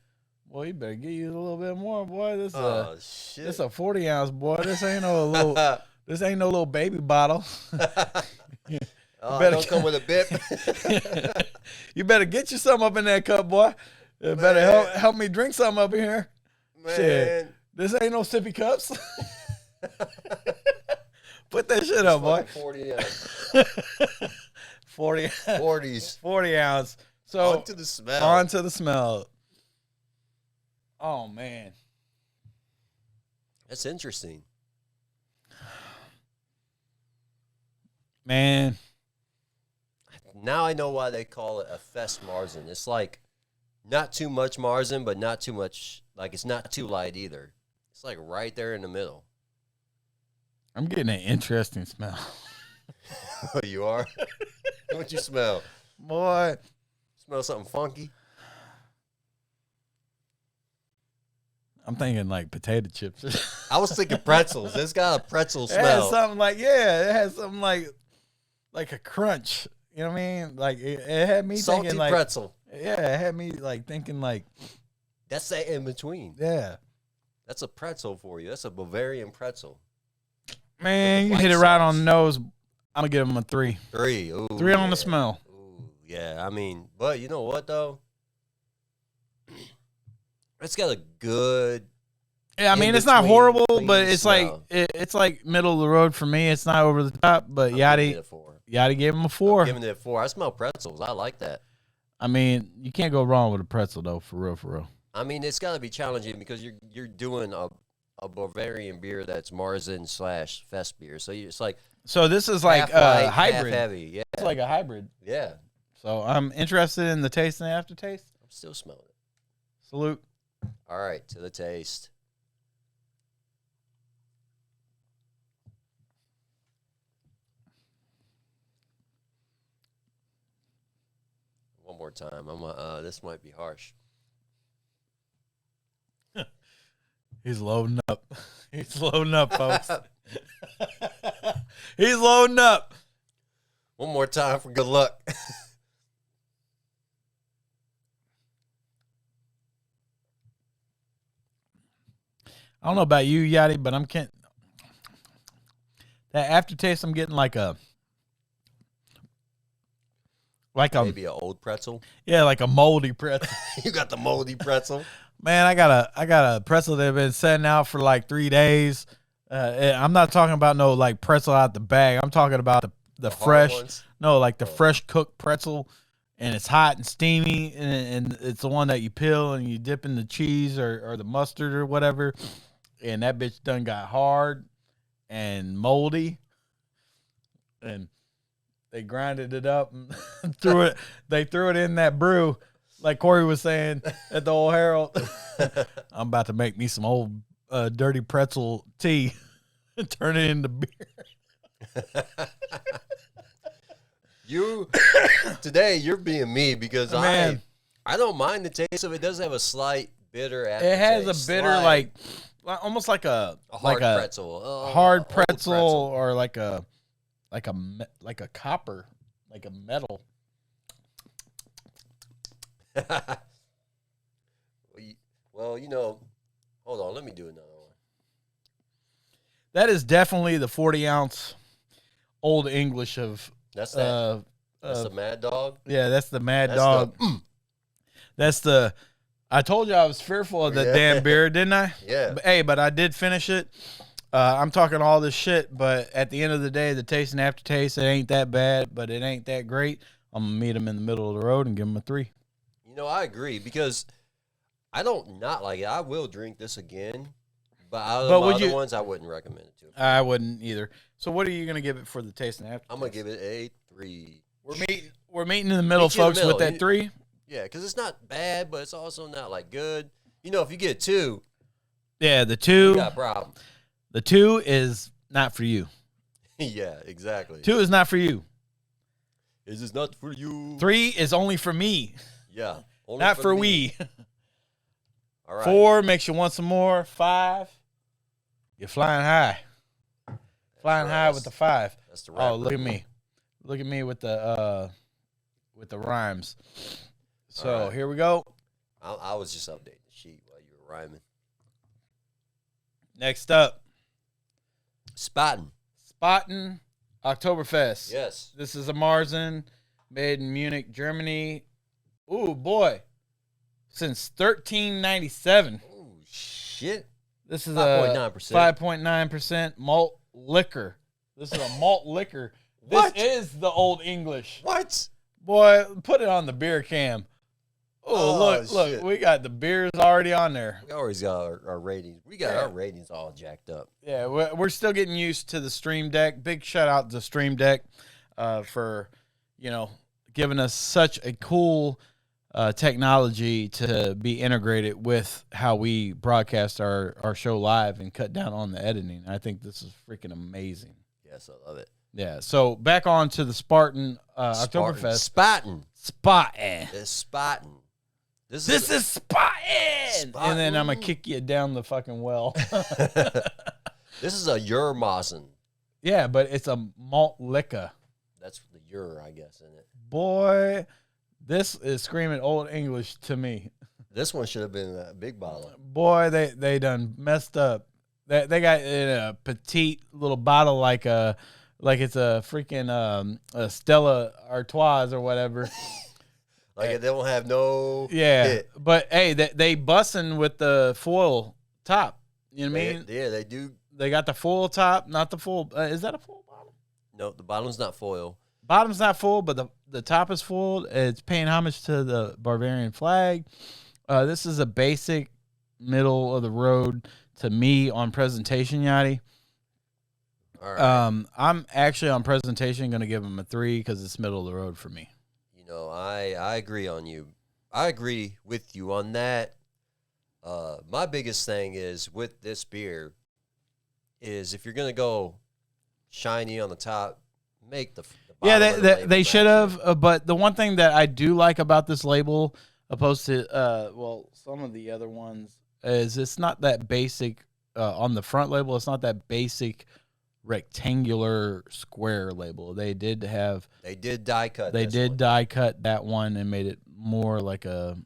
Well, you better get you a little bit more, boy. This shit. This a 40-ounce, boy. This ain't no little. This ain't no little baby bottle. Don't come with a bip. You better get you some up in that cup, boy. You better help me drink some up in here. Man. Shit. This ain't no sippy cups. Put that shit up, boy. 40 ounce. 40s. 40 ounce. So onto the smell. Onto the smell. Oh man. That's interesting. Man. Now I know why they call it a Fest-Marzen. It's like not too much Marzen, but not too much, like it's not too light either. It's like right there in the middle. I'm getting an interesting smell. Oh, you are? What you smell? Boy. Smell something funky? I'm thinking like potato chips. I was thinking pretzels. It's got a pretzel smell. It has something like, it has something like a crunch. You know what I mean? Like it had me salty thinking like pretzel. Yeah, it had me like thinking like that's that in between. Yeah, that's a pretzel for you. That's a Bavarian pretzel. Man, you hit it right on the nose. I'm gonna give him a 3. 3. Ooh, 3 on the smell. Ooh, yeah. I mean, but you know what though? It's got a good. Yeah, I mean it's not horrible, but it's smell. Like it's like middle of the road for me. It's not over the top, but Yachty gave him a 4. I'm giving it a 4. I smell pretzels. I like that. I mean, you can't go wrong with a pretzel though, for real. I mean, it's got to be challenging because you're doing a Bavarian beer that's Marzen / Festbier. So it's like So this is like half light, a hybrid. half heavy. Yeah, It's like a hybrid. yeah. So I'm interested in the taste and the aftertaste. I'm still smelling it. Salute. All right, to the taste. One more time. This might be harsh. He's loading up. He's loading up, folks. He's loading up. One more time for good luck. I don't know about you, Yachty, but that aftertaste. I'm getting like a Maybe an old pretzel. yeah, like a moldy pretzel. You got the moldy pretzel. Man, I got a pretzel that been sitting out for like 3 days. I'm not talking about no like pretzel out the bag. I'm talking about the hard fresh, ones? the fresh cooked pretzel, and it's hot and steamy, and it's the one that you peel and you dip in the cheese or the mustard or whatever, and that bitch done got hard and moldy, and they grinded it up and threw it. They threw it in that brew. Like Corey was saying at the old Herald, I'm about to make me some old dirty pretzel tea and turn it into beer. Today you're being me because Man. I don't mind the taste of it. It does have a slight bitter aftertaste. It has a bitter, almost like a hard like a pretzel, hard old pretzel, or like a copper, like a metal. Well, hold on. Let me do another one. That is definitely the 40-ounce Old English of. That's that. That's the Mad Dog. Yeah, that's the Mad Dog. That's the. I told you I was fearful of that damn beer, didn't I? Yeah. But I did finish it. I'm talking all this shit, but at the end of the day, the taste and aftertaste, it ain't that bad, but it ain't that great. I'm gonna meet him in the middle of the road and give him a 3. I agree because I don't not like it. I will drink this again, but out of the other ones, I wouldn't recommend it to. I wouldn't either. So what are you gonna give it for the taste and aftertaste? I'm gonna give it a 3. We're meeting in the middle, folks, with that 3. Yeah, because it's not bad, but it's also not like good. If you get 2, yeah, the 2, you got a problem. The 2 is not for you. Yeah, exactly. 2 is not for you. Is this not for you? 3 is only for me. Yeah. Not for we. All right. 4 makes you want some more. 5, you're flying high. Flying high with the 5. That's the Oh, look at me. Look at me with the rhymes. So here we go. I was just updating the sheet while you were rhyming. Next up, Spaten Oktoberfest. Yes. This is a Marzen made in Munich, Germany. Ooh, boy. Since 1397. Oh, shit. This is 5.9%. 5.9% malt liquor. This is a malt liquor. What? This is the Old English. What? Boy, put it on the beer cam. Oh, look, shit. we got the beers already on there. We always got our ratings. We got our ratings all jacked up. Yeah, we're still getting used to the Stream Deck. Big shout out to Stream Deck for, giving us such a cool technology to be integrated with how we broadcast our show live and cut down on the editing. I think this is freaking amazing. Yes, I love it. Yeah, so back on to the Spartan Oktoberfest. Spaten. It's Spaten. This is Spaten. And then I'm going to kick you down the fucking well. This is a Ur-Marzen. Yeah, but it's a malt liquor. That's the Ur, I guess, in it. Boy, this is screaming Old English to me. This one should have been a big bottle. Boy, they done messed up. They got in a petite little bottle like it's a freaking a Stella Artois or whatever. Like they don't have no hit. But hey, they bussin' with the foil top. You know what I mean? Yeah, they do. They got the foil top, not the full. Is that a full bottom? No, the bottom's not foil. Bottom's not full, but the top is full. It's paying homage to the Bavarian flag. This is a basic middle of the road to me on presentation, Yachty. All right. I'm actually on presentation going to give them a 3 because it's middle of the road for me. You know, I agree on you. I agree with you on that. My biggest thing is with this beer is if you're going to go shiny on the top, make the bottom of the label they should match have. But the one thing that I do like about this label, opposed to some of the other ones, is it's not that basic on the front label. It's not that basic rectangular square label. They did die cut. They did die cut that one and made it more like a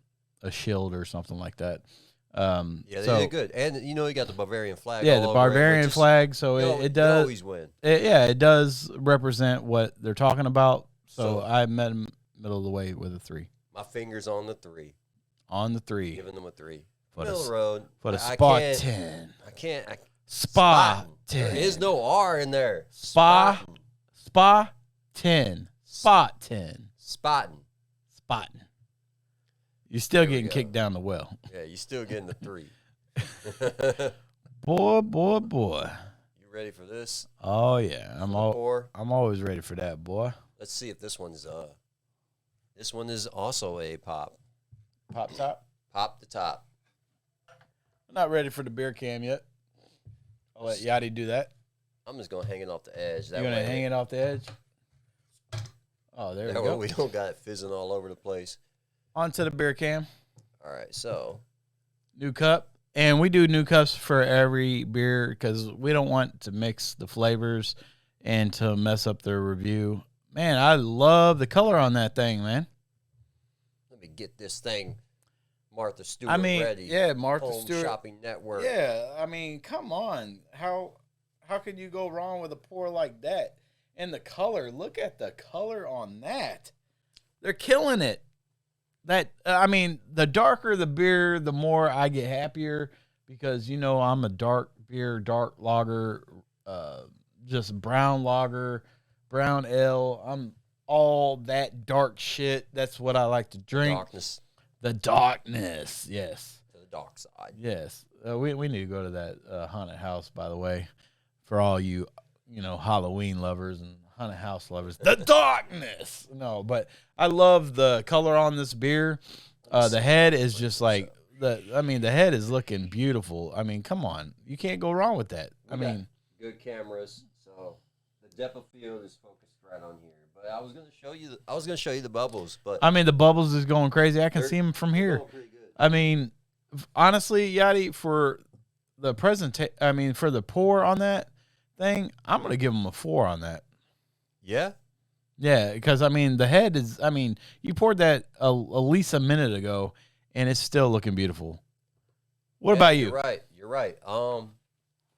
shield or something like that. They did good, and you got the Bavarian flag. Yeah, the Bavarian flag. So it does always win. It does represent what they're talking about. So I met him middle of the way with a 3. My fingers on the 3. On the 3, giving them a 3. Middle of the road. For the Spaten. I can't. Spaten. There is no R in there. Spaten. Spaten. You're still getting kicked down the well. Yeah, you're still getting the 3. Boy. You ready for this? Oh yeah, I'm always ready for that, boy. Let's see if this one's This one is also a pop. Pop top. Pop the top. I'm not ready for the beer cam yet. I'll let Yachty do that. I'm just gonna hang it off the edge. You're gonna hang it off the edge. Oh, there we go. That way we don't got it fizzing all over the place. Onto the beer cam. All right, so new cup, and we do new cups for every beer because we don't want to mix the flavors and to mess up their review. Man, I love the color on that thing, man. Let me get this thing, Martha Stewart, ready. Yeah, Martha Home Stewart Shopping Network. Yeah, I mean, come on. How could you go wrong with a pour like that? And the color, look at the color on that. They're killing it. The darker the beer, the more I get happier because, I'm a dark beer, dark lager, just brown lager, brown ale. I'm all that dark shit. That's what I like to drink. The darkness, yes. To the dark side. Yes. We need to go to that haunted house, by the way, for all you, Halloween lovers and haunted house lovers. The darkness. No, but I love the color on this beer. The head is just like the head is looking beautiful. I mean, come on, you can't go wrong with that. Good cameras, so the depth of field is focused right on here. But I was going to show you the bubbles, but the bubbles is going crazy. I can see them from here. Honestly, Yachty, for the for the pour on that thing, I'm going to give them a 4 on that. Yeah? Yeah, because, the head is, you poured that at least a minute ago, and it's still looking beautiful. What about you? You're right.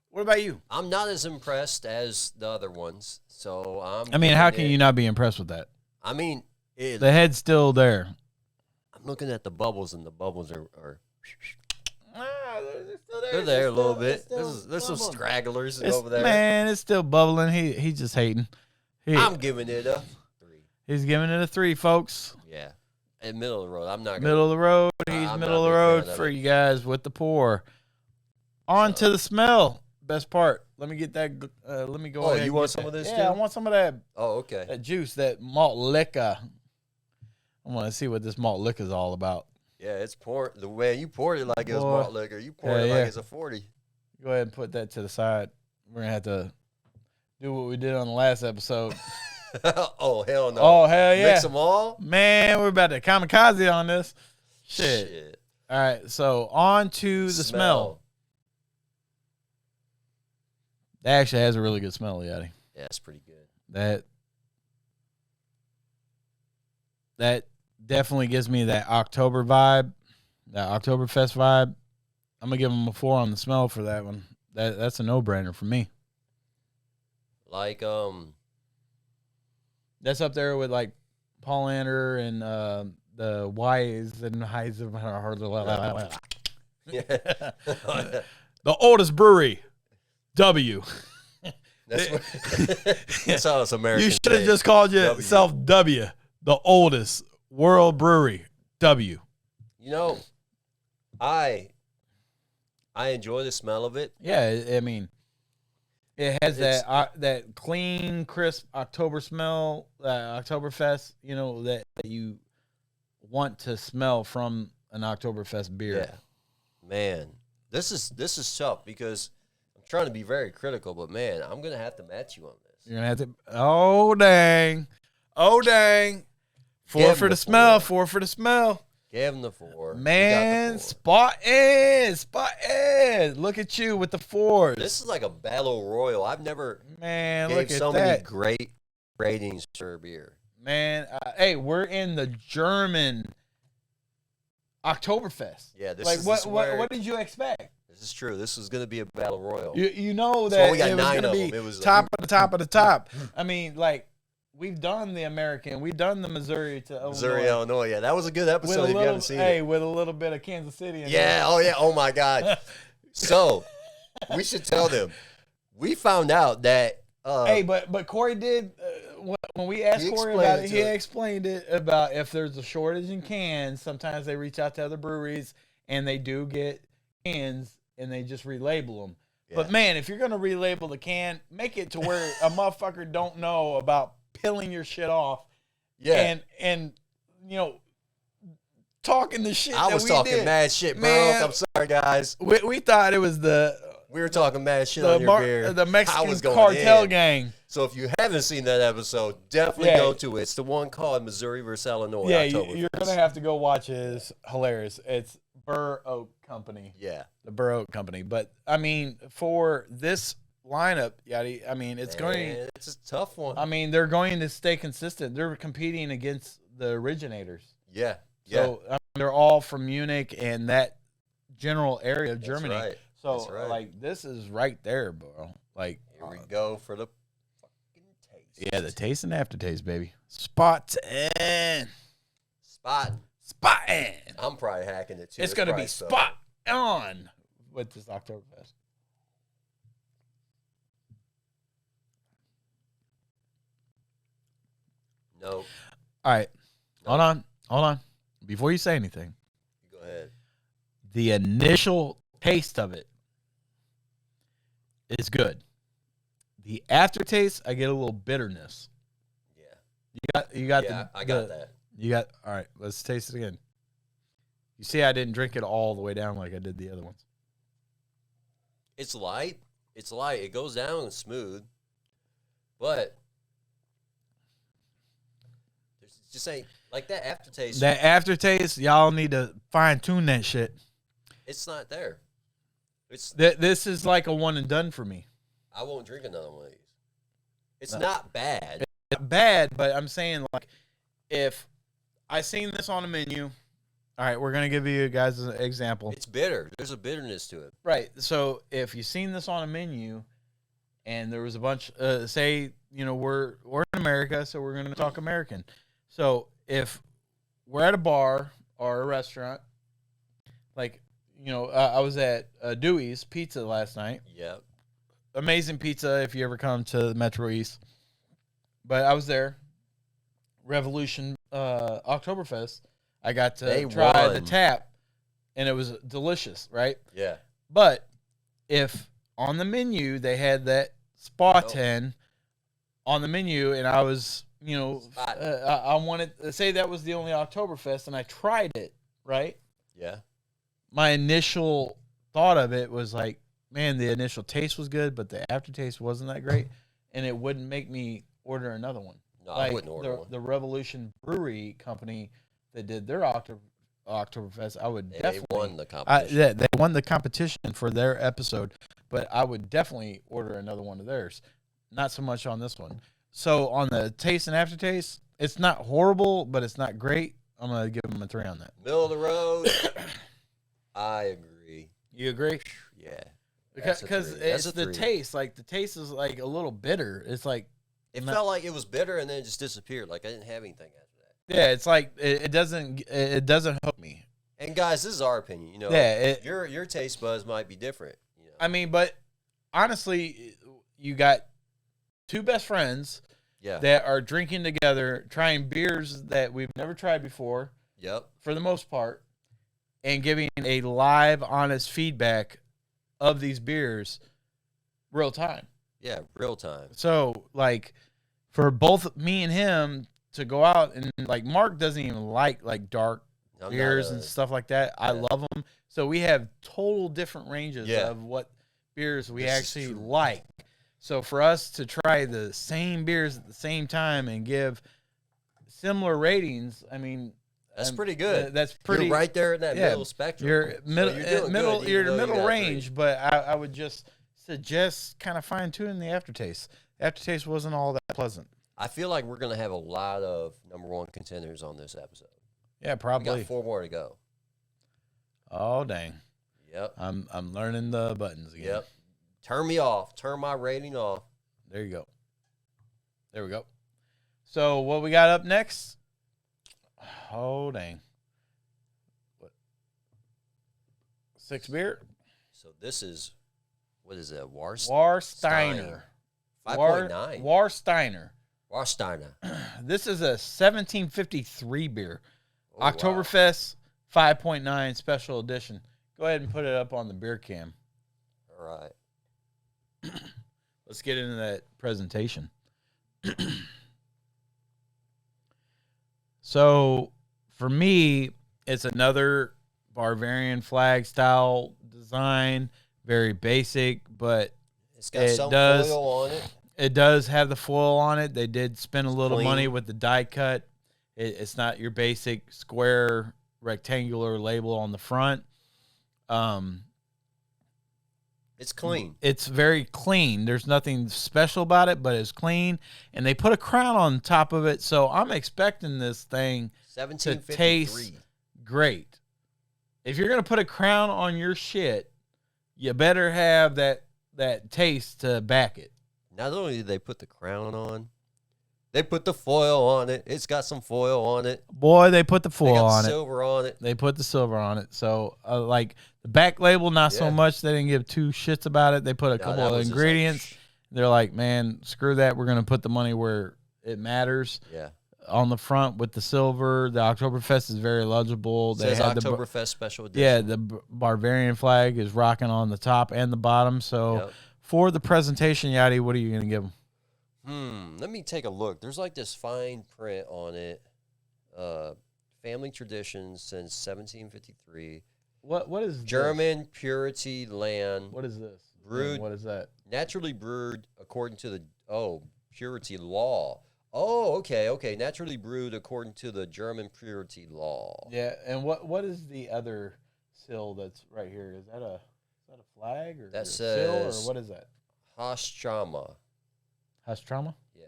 What about you? I'm not as impressed as the other ones, so how can you not be impressed with that? The head's still there. I'm looking at the bubbles, and the bubbles are they're still there. They're there a little bit. There's some stragglers over there. Man, it's still bubbling. He's just hating. I'm giving it a 3. He's giving it a 3, folks. Yeah. In middle of the road. I'm not middle of the road. He's middle of the road for you guys with the pour. On to the smell. Best part. Let me get that. Let me go ahead. Oh, you want some of this too? Yeah, I want some of that. Oh, okay. That juice, that malt liquor. I want to see what this malt liquor is all about. Yeah, it's poured. The way you poured it like it was malt liquor. You poured it like it's a 40. Go ahead and put that to the side. We're going to have to do what we did on the last episode. Oh, hell no. Oh, hell yeah. Mix them all? Man, we're about to kamikaze on this. Shit. All right, so on to the smell. That actually has a really good smell, Yachty. Yeah, it's pretty good. That definitely gives me that October vibe, that Oktoberfest vibe. I'm going to give them a 4 on the smell for that one. That's a no-brainer for me. Like, that's up there with, like, Paulaner and the Wise and Heisenberg. The oldest brewery, W. That's how it's American. You should have just called yourself W, the oldest world brewery, W. I I enjoy the smell of it. Yeah, I mean, it has that clean, crisp October smell, Oktoberfest. You know that you want to smell from an Oktoberfest beer. Yeah, man, this is tough because I'm trying to be very critical, but man, I'm gonna have to match you on this. You're gonna have to. Oh dang! Oh dang! Four for the smell. Four for the smell. Give him the 4. Man, Spaten. Look at you with the 4s. This is like a battle royal. I've never look at so that. many great ratings for beer. Man, hey, we're in the German Oktoberfest. Yeah, this like is what did you expect? This is true. This was going to be a battle royal. You know that we got it was 9 going to of be them. It was top of the top of the top. I mean, like, we've done the American, we've done the Missouri to Illinois. Yeah, that was a good episode if you haven't seen it. With a little bit of Kansas City. Yeah, oh yeah, oh my God. So, we should tell them. We found out that. But Corey did, when we asked Corey about it, he explained it about if there's a shortage in cans, sometimes they reach out to other breweries and they do get cans and they just relabel them. Yeah. But man, if you're going to relabel the can, make it to where a motherfucker don't know about peeling your shit off. Yeah. And you know, talking the shit I was talking mad shit, bro. Man, I'm sorry, guys. We thought it was we were talking mad shit on your beer. The Mexican cartel gang. So if you haven't seen that episode, definitely go to it. It's the one called Missouri versus Illinois. Yeah, you're going to have to go watch it. It's hilarious. It's Beir Oak Company. Yeah. The Beir Oak Company. But, I mean, for this lineup, Yadi, I mean, it's a tough one. I mean, they're going to stay consistent. They're competing against the originators. Yeah. So they're all from Munich and that general area of Germany. That's right. So, like, this is right there, bro. Like, here we go for the fucking taste. Yeah, the taste and aftertaste, baby. Spaten. I'm probably hacking it, too. It's going to be spot on with this Oktoberfest. No. All right. No. Hold on. Before you say anything. Go ahead. The initial taste of it is good. The aftertaste, I get a little bitterness. Yeah. You got I got that. All right, let's taste it again. You see I didn't drink it all the way down like I did the other ones. It's light. It goes down smooth. But there's just ain't like that aftertaste. That aftertaste, y'all need to fine tune that shit. It's not there. This is like a one and done for me. I won't drink another one of these. It's not bad. It's bad, but I'm saying, like, if I seen this on a menu, all right, we're gonna give you guys an example. It's bitter. There's a bitterness to it. Right. So if you seen this on a menu, and there was a bunch, say, you know, we're in America, so we're gonna talk American. So if we're at a bar or a restaurant, like, you know, I was at Dewey's Pizza last night. Yep. Amazing pizza if you ever come to Metro East. But I was there. Revolution Oktoberfest. I got to try the tap, and it was delicious, right? Yeah. But if on the menu they had that Spaten on the menu, and I was, you know, I wanted to say that was the only Oktoberfest, and I tried it, right? Yeah. My initial thought of it was like, man, the initial taste was good, but the aftertaste wasn't that great, and it wouldn't make me order another one. No, I wouldn't order one. The Revolution Brewery Company that did their Oktoberfest, I would definitely. They won the competition. They won the competition for their episode, but I would definitely order another one of theirs. Not so much on this one. So on the taste and aftertaste, it's not horrible, but it's not great. I'm going to give them a 3 on that. Middle of the road. I agree. You agree? Yeah. Because it's the taste. Like, the taste is like a little bitter. It's like. It felt like it was bitter and then it just disappeared. Like I didn't have anything after that. Yeah, it's like it doesn't hook me. And guys, this is our opinion. You know, your taste buds might be different. You know? I mean, but honestly, you got two best friends that are drinking together, trying beers that we've never tried before. Yep. For the most part, and giving a live, honest feedback of these beers real time. Yeah, real time. So, like, for both me and him to go out and, like, Mark doesn't even like dark beers and stuff like that. I love them. So we have total different ranges of what beers we actually like. So for us to try the same beers at the same time and give similar ratings, I mean, that's pretty good. That's pretty. You're right there in that middle spectrum. You're middle, so you're the middle range, but I would just suggest kind of fine tuning the aftertaste. The aftertaste wasn't all that pleasant. I feel like we're gonna have a lot of number one contenders on this episode. Yeah, probably. We got 4 more to go. Oh dang. Yep. I'm learning the buttons again. Yep. Turn me off. Turn my rating off. There you go. There we go. So what we got up next? Oh dang. What? 6 beer? So this is, what is it? Warsteiner. 5.9. Warsteiner. Warsteiner. This is a 1753 beer. Oh, Oktoberfest 5.9 special edition. Go ahead and put it up on the beer cam. All right. Let's get into that presentation. So, for me, it's another Bavarian flag style design, very basic, but it's got some foil on it. It does have the foil on it. They did spend a little clean. money with the die cut. It's not your basic square rectangular label on the front. It's clean. It's very clean. There's nothing special about it, but it's clean. And they put a crown on top of it, so I'm expecting this thing to taste great. If you're going to put a crown on your shit, you better have that taste to back it. Not only did they put the crown on, they put the foil on it. It's got some foil on it. Boy, they put the foil on it. Silver on it. They put the silver on it. So, like, the back label, not so much. They didn't give 2 shits about it. They put a couple of ingredients. They're like, man, screw that. We're going to put the money where it matters. Yeah. On the front with the silver. The Oktoberfest is very legible. It says Oktoberfest special edition. Yeah, the Bavarian flag is rocking on the top and the bottom. So, for the presentation, Yachty, what are you going to give them? Let me take a look. There's like this fine print on it. Family traditions since 1753. What is German this? purity land? What is this? Brewed. What is that? Naturally brewed according to the purity law. Oh, okay. Naturally brewed according to the German purity law. Yeah, and what is the other sill that's right here? Is that a flag or that says sill or what is that? Hastrama. Hastrama? Yeah.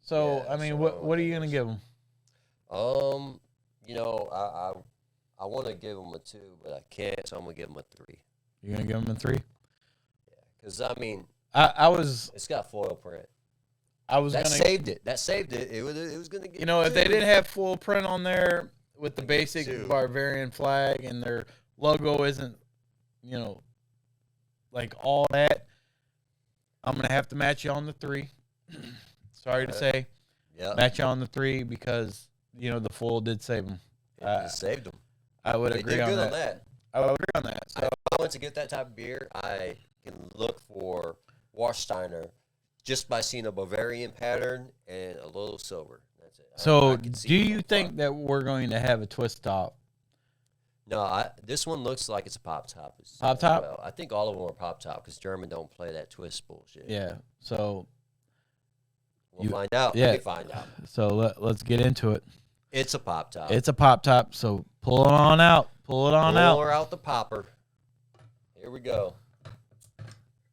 So I mean, what are you gonna give them? You know, I want to give them a 2, but I can't, so I'm gonna give them a 3. You're gonna give them a 3? Yeah, because I mean, I was. It's got foil print. That saved it. That saved it. It was gonna get. You know, if they didn't have foil print on there with the basic Bavarian flag and their logo isn't, you know, like all that, I'm going to have to match you on the 3. Sorry to say. Yeah. Match you on the 3 because, you know, the foil did save them. It saved them. I would agree on that. I would agree on that. So, if I want to get that type of beer, I can look for Warsteiner just by seeing a Bavarian pattern and a little silver. That's it. So, do you think that we're going to have a twist top? No, this one looks like it's a pop top. Pop top? Well, I think all of them are pop top because German don't play that twist bullshit. Yeah. So we'll find out. Yeah. We find out. So let's get into it. It's a pop top. It's a pop top. So pull it on out. Pull it on out. Pull her out the popper. Here we go.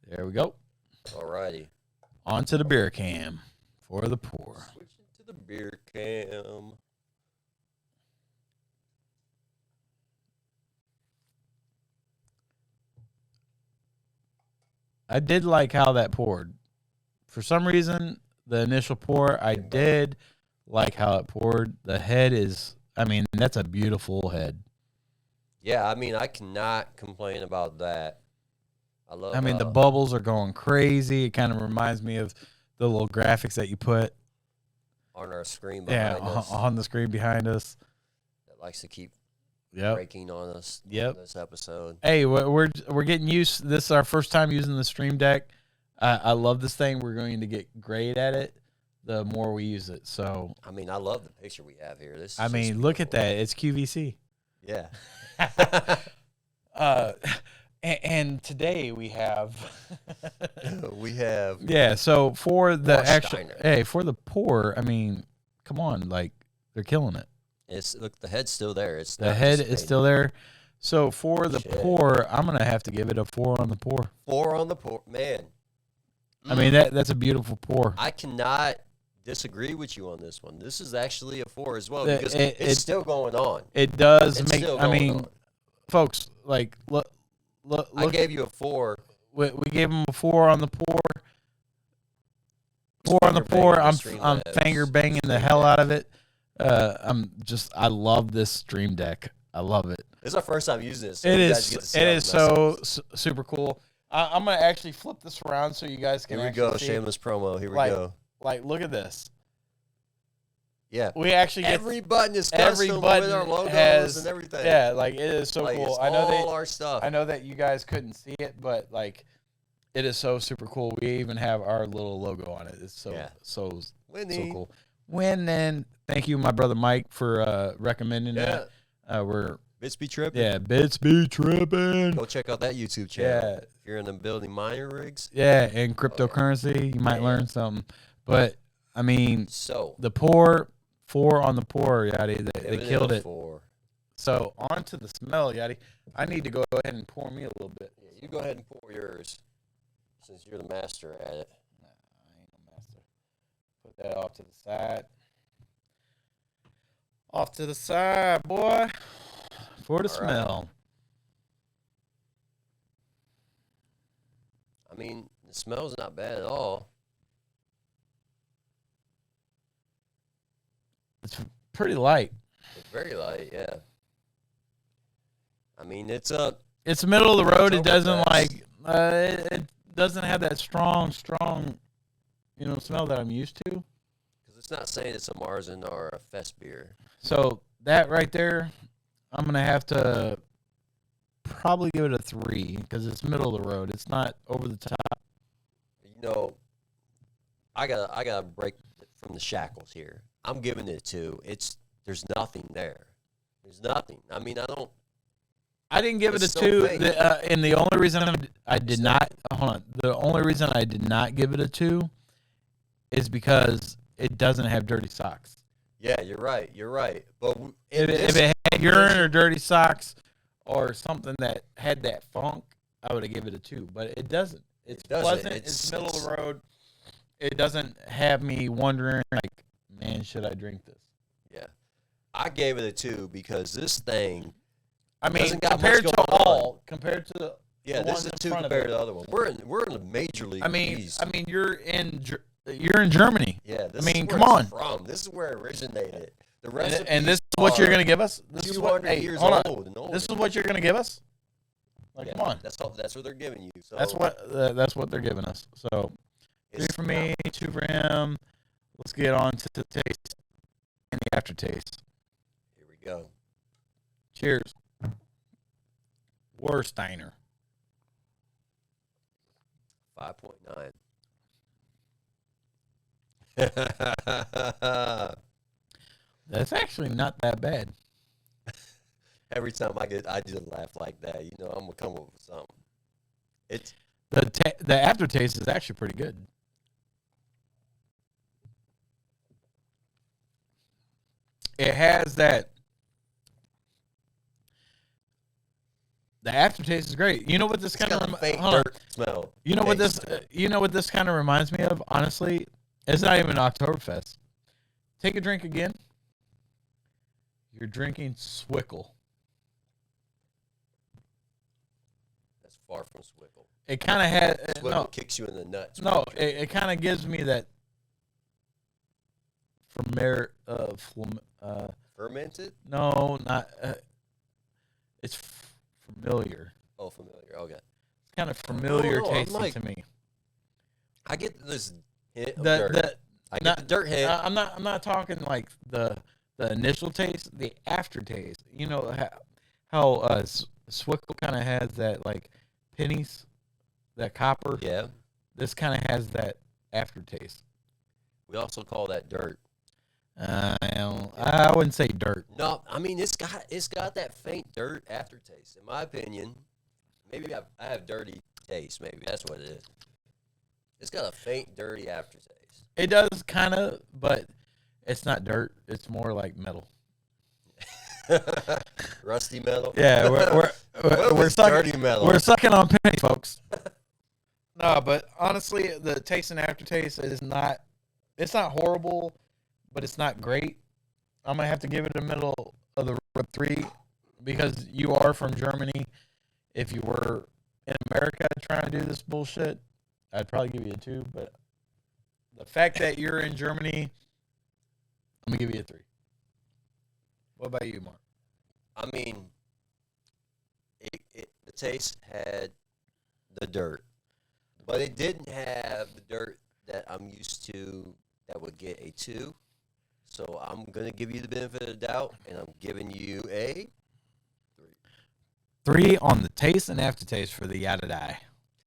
There we go. All righty. Onto the beer cam for the pour. Switching to the beer cam. I did like how that poured. For some reason, the initial pour, I did like how it poured. The head is, I mean, that's a beautiful head. Yeah, I mean, I cannot complain about that. I mean, the bubbles are going crazy. It kind of reminds me of the little graphics that you put on our screen behind us. On the screen behind us. That likes to keep breaking on us on this episode. Hey, we're getting used. This is our first time using the Stream Deck. I love this thing. We're going to get great at it the more we use it. So I mean, I love the picture we have here. This. Look at that. It's QVC. Yeah. And today we have So for the Warsteiner. for the pour, I mean, come on, like they're killing it. Look, the head's still there. The head is still there. So for the pour, I'm gonna have to give it a 4 on the pour. 4 on the pour, man. I mean that's a beautiful pour. I cannot disagree with you on this one. This is actually a 4 as well because it's still going on. It does it's make. I mean, on. Folks, like look. I gave you a 4. We gave him a 4 on the pour. 4 on the pour. I'm finger banging the hell out of it. I love this Stream Deck. I love it. This is our first time using this. So it is so super cool. I'm gonna actually flip this around so you guys can. Here we go, shameless promo. Here we go. Like, look at this. Yeah, we actually every button is custom with our logos and everything. Yeah, like it is so like, cool. I know our stuff. I know that you guys couldn't see it, but like, it is so super cool. We even have our little logo on it. It's so cool. Winning. Thank you, my brother Mike, for recommending that. We're Bits be tripping. Yeah, Bits be tripping. Go check out that YouTube channel. Yeah, if you're in the building mining rigs. Yeah, and cryptocurrency, you might learn something. But I mean, so the pour. 4 on the pour, Yachty. They killed it. 4. So on to the smell, Yachty. I need to go ahead and pour me a little bit. Yeah, you go ahead and pour yours, since you're the master at it. Nah, I ain't no master. Put that off to the side. Off to the side, boy. For the smell. I mean, the smell's not bad at all. It's pretty light. It's very light, yeah. I mean, it's middle of the road. It doesn't it doesn't have that strong, smell that I'm used to. Because it's not saying it's a Marzen or a Festbier. So that right there, I'm gonna have to probably give it a 3 because it's middle of the road. It's not over the top. You know, I gotta break from the shackles here. I'm giving it a 2. There's nothing there. There's nothing. I mean, I didn't give it a 2, and the only reason I did not give it a 2 is because it doesn't have dirty socks. Yeah, you're right. But if it had urine or dirty socks or something that had that funk, I would have given it a 2. But it doesn't. It's pleasant. It's middle of the road. It doesn't have me wondering like, man, should I drink this? Yeah, I gave it a 2 because this thing. I mean, compared to the this is a 2 compared to the other one. We're in the major league. I mean, you're in Germany. Yeah, come on. From this is where it originated. The recipe and this is what you're gonna give us. This is what years old. This is what you're gonna give us. Like, come on. That's what they're giving you. So that's what they're giving us. So 3 for me, 2 for him. Let's get on to the taste and the aftertaste. Here we go. Cheers. Warsteiner. 5.9. That's actually not that bad. Every time I just laugh like that, I'm gonna come up with something. It's the aftertaste is actually pretty good. It has that. The aftertaste is great. You know what this kind of dirt smell. You know what this kind of reminds me of? Honestly, it's not even an Oktoberfest. Take a drink again. You're drinking Swickle. That's far from Swickle. It kind of has. Swickle kicks you in the nuts. No, it kind of gives me that. Fermented? No, not. It's familiar. Oh, familiar. Okay. It's kind of familiar tasting to me. I get this hint of dirt. I get the dirt hint. I'm not talking like the initial taste, the aftertaste. how Swickle kind of has that like pennies, that copper. Yeah. This kind of has that aftertaste. We also call that dirt. I wouldn't say dirt. No, I mean it's got that faint dirt aftertaste. In my opinion, maybe I have dirty taste. Maybe that's what it is. It's got a faint, dirty aftertaste. It does kind of, but it's not dirt. It's more like metal. Rusty metal. Yeah, we're sucking dirty metal. We're sucking on pennies, folks. No, but honestly, the taste and aftertaste is not. It's not horrible, but it's not great. I'm gonna have to give it a middle of the road 3 because you are from Germany. If you were in America trying to do this bullshit, I'd probably give you a 2. But the fact that you're in Germany, I'm gonna give you a 3. What about you, Mark? I mean, the taste had the dirt, but it didn't have the dirt that I'm used to that would get a 2. So I'm going to give you the benefit of the doubt, and I'm giving you a 3. 3 on the taste and aftertaste for the Yada Die.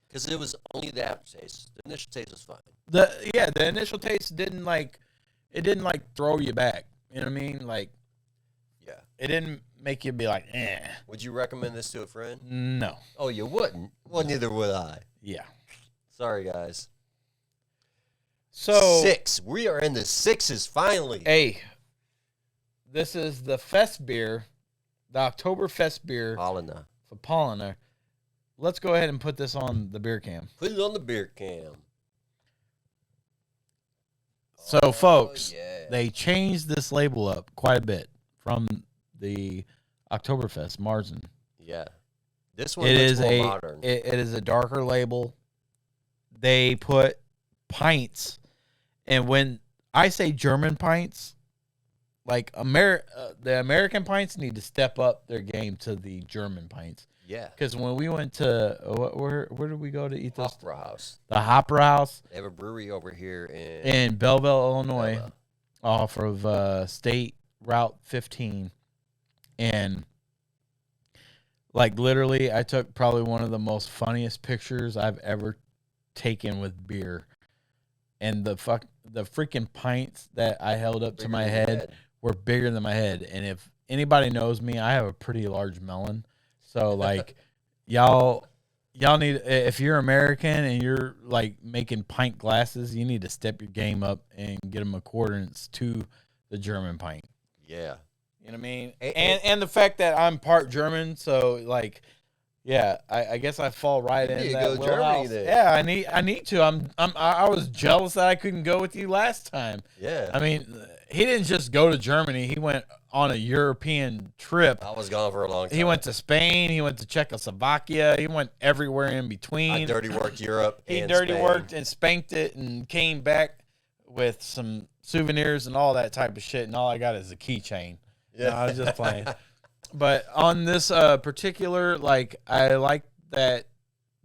Because it was only the aftertaste. The initial taste was fine. The initial taste didn't throw you back. You know what I mean? Like, yeah, it didn't make you be like, eh. Would you recommend this to a friend? No. Oh, you wouldn't? Well, neither would I. Yeah. Sorry, guys. So 6. We are in the 6s finally. Hey, this is the Festbier, the Oktoberfestbier Paulaner. for Paulaner. Let's go ahead and put this on the beer cam. Put it on the beer cam. So, folks, yeah. they changed this label up quite a bit from the Oktoberfest Marzen. Yeah. This one is more modern. It is a darker label. They put pints, and when I say German pints, like the American pints need to step up their game to the German pints. Yeah. Because when we went to where did we go to eat those? Hofbrauhaus. The Hofbrauhaus. They have a brewery over here in Belleville, Illinois, Belleville. Off of State Route 15, and like literally, I took probably one of the most funniest pictures I've ever taken with beer, and the freaking pints that I held up to my head were bigger than my head. And if anybody knows me, I have a pretty large melon. So like y'all need, if you're American and you're like making pint glasses, you need to step your game up and get them accordance to the German pint. Yeah. You know what I mean? And the fact that I'm part German, so like, yeah, I guess I fall right in that go Germany then. Yeah, I need to. I was jealous that I couldn't go with you last time. Yeah. I mean, he didn't just go to Germany. He went on a European trip. I was gone for a long time. He went to Spain. He went to Czechoslovakia. He went everywhere in between. I dirty worked Europe. He and dirty Spain. worked and spanked it and came back with some souvenirs and all that type of shit. And all I got is a keychain. Yeah. No, I was just playing. But on this particular, like, I like that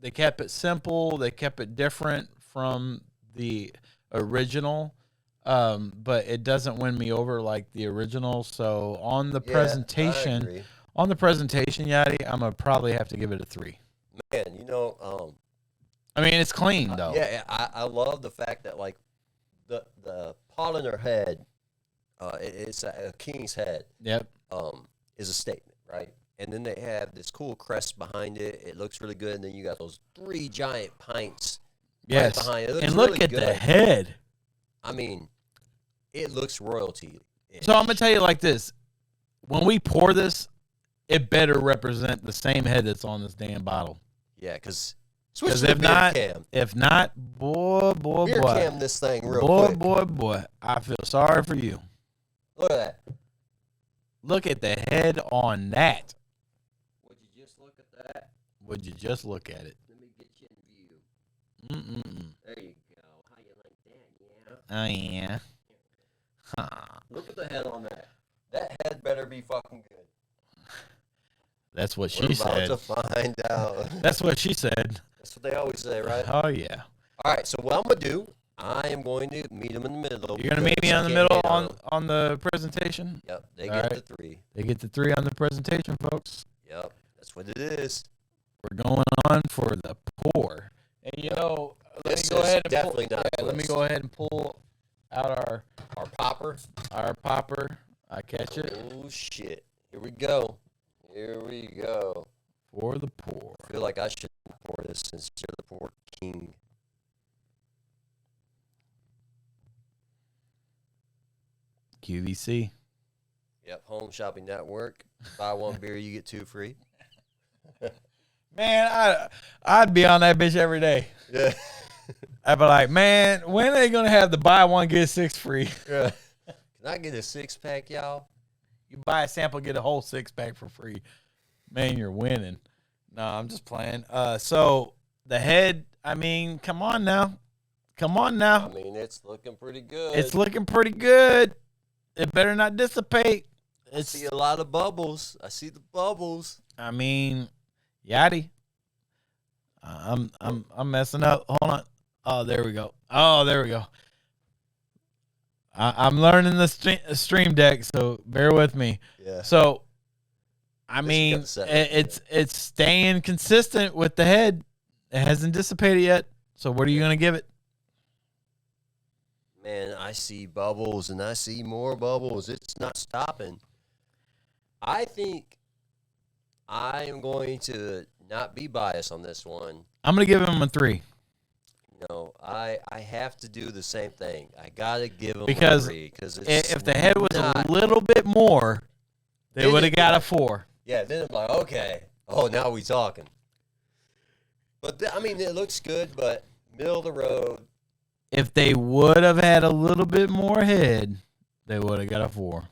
they kept it simple. They kept it different from the original. But it doesn't win me over like the original. So on the presentation, Yadi, I'm gonna probably have to give it a 3. Man, you know, I mean, it's clean though. Yeah, I love the fact that like the Paulaner head, it's a king's head. Yep. Is a statement, right? And then they have this cool crest behind it. It looks really good. And then you got those 3 giant pints Yes. right behind it. And look really at good. the head. I mean, it looks royalty. So I'm gonna tell you like this: when we pour this, it better represent the same head that's on this damn bottle. Yeah, because switch to if the beer cam. If not, boy, Beer cam this thing real quick. Boy, I feel sorry for you. Look at that. Look at the head on that. Would you just look at that? Would you just look at it? Let me get you in view. There you go. How you like that? Yeah. Oh yeah. Huh. Look at the head on that. That head better be fucking good. That's what We're she said. about to find out. That's what she said. That's what they always say, right? Oh yeah. All right. So what I'm gonna do? I am going to meet them in the middle. You're gonna meet me in the middle on the presentation. Yep. They All get right. the 3. They get the 3 on the presentation, folks. Yep, that's what it is. We're going on for the pour. And you know, let me go ahead and definitely pull, not. yeah, let me go ahead and pull out our popper. Our popper. I catch it. Oh shit! Here we go. Here we go. For the pour. I feel like I should pour this since you're the pour king. QVC. Yep, Home Shopping Network. Buy one beer, you get two free. Man, I'd be on that bitch every day. Yeah. I'd be like, man, when are they gonna have the buy one get six free? Yeah. Can I get a 6-pack, y'all? You buy a sample, get a whole 6-pack for free. Man, you're winning. No, I'm just playing. So the head, I mean, come on now. Come on now. I mean, it's looking pretty good. It's looking pretty good. It better not dissipate. I see a lot of bubbles. I see the bubbles. I mean, Yachty. I'm messing up. Hold on. Oh, there we go. I'm learning the stream deck, so bear with me. Yeah. So, I mean, it's staying consistent with the head. It hasn't dissipated yet. So, what are you going to give it? Man, I see bubbles and I see more bubbles. It's not stopping. I think I am going to not be biased on this one. I'm going to give him a 3. No, I have to do the same thing. I got to give him a 3. Because if the head was a little bit more, they would have got a 4. Yeah, then I'm like, okay. Oh, now we talking. But, I mean, it looks good, but middle of the road. If they would have had a little bit more head, they would have got a 4.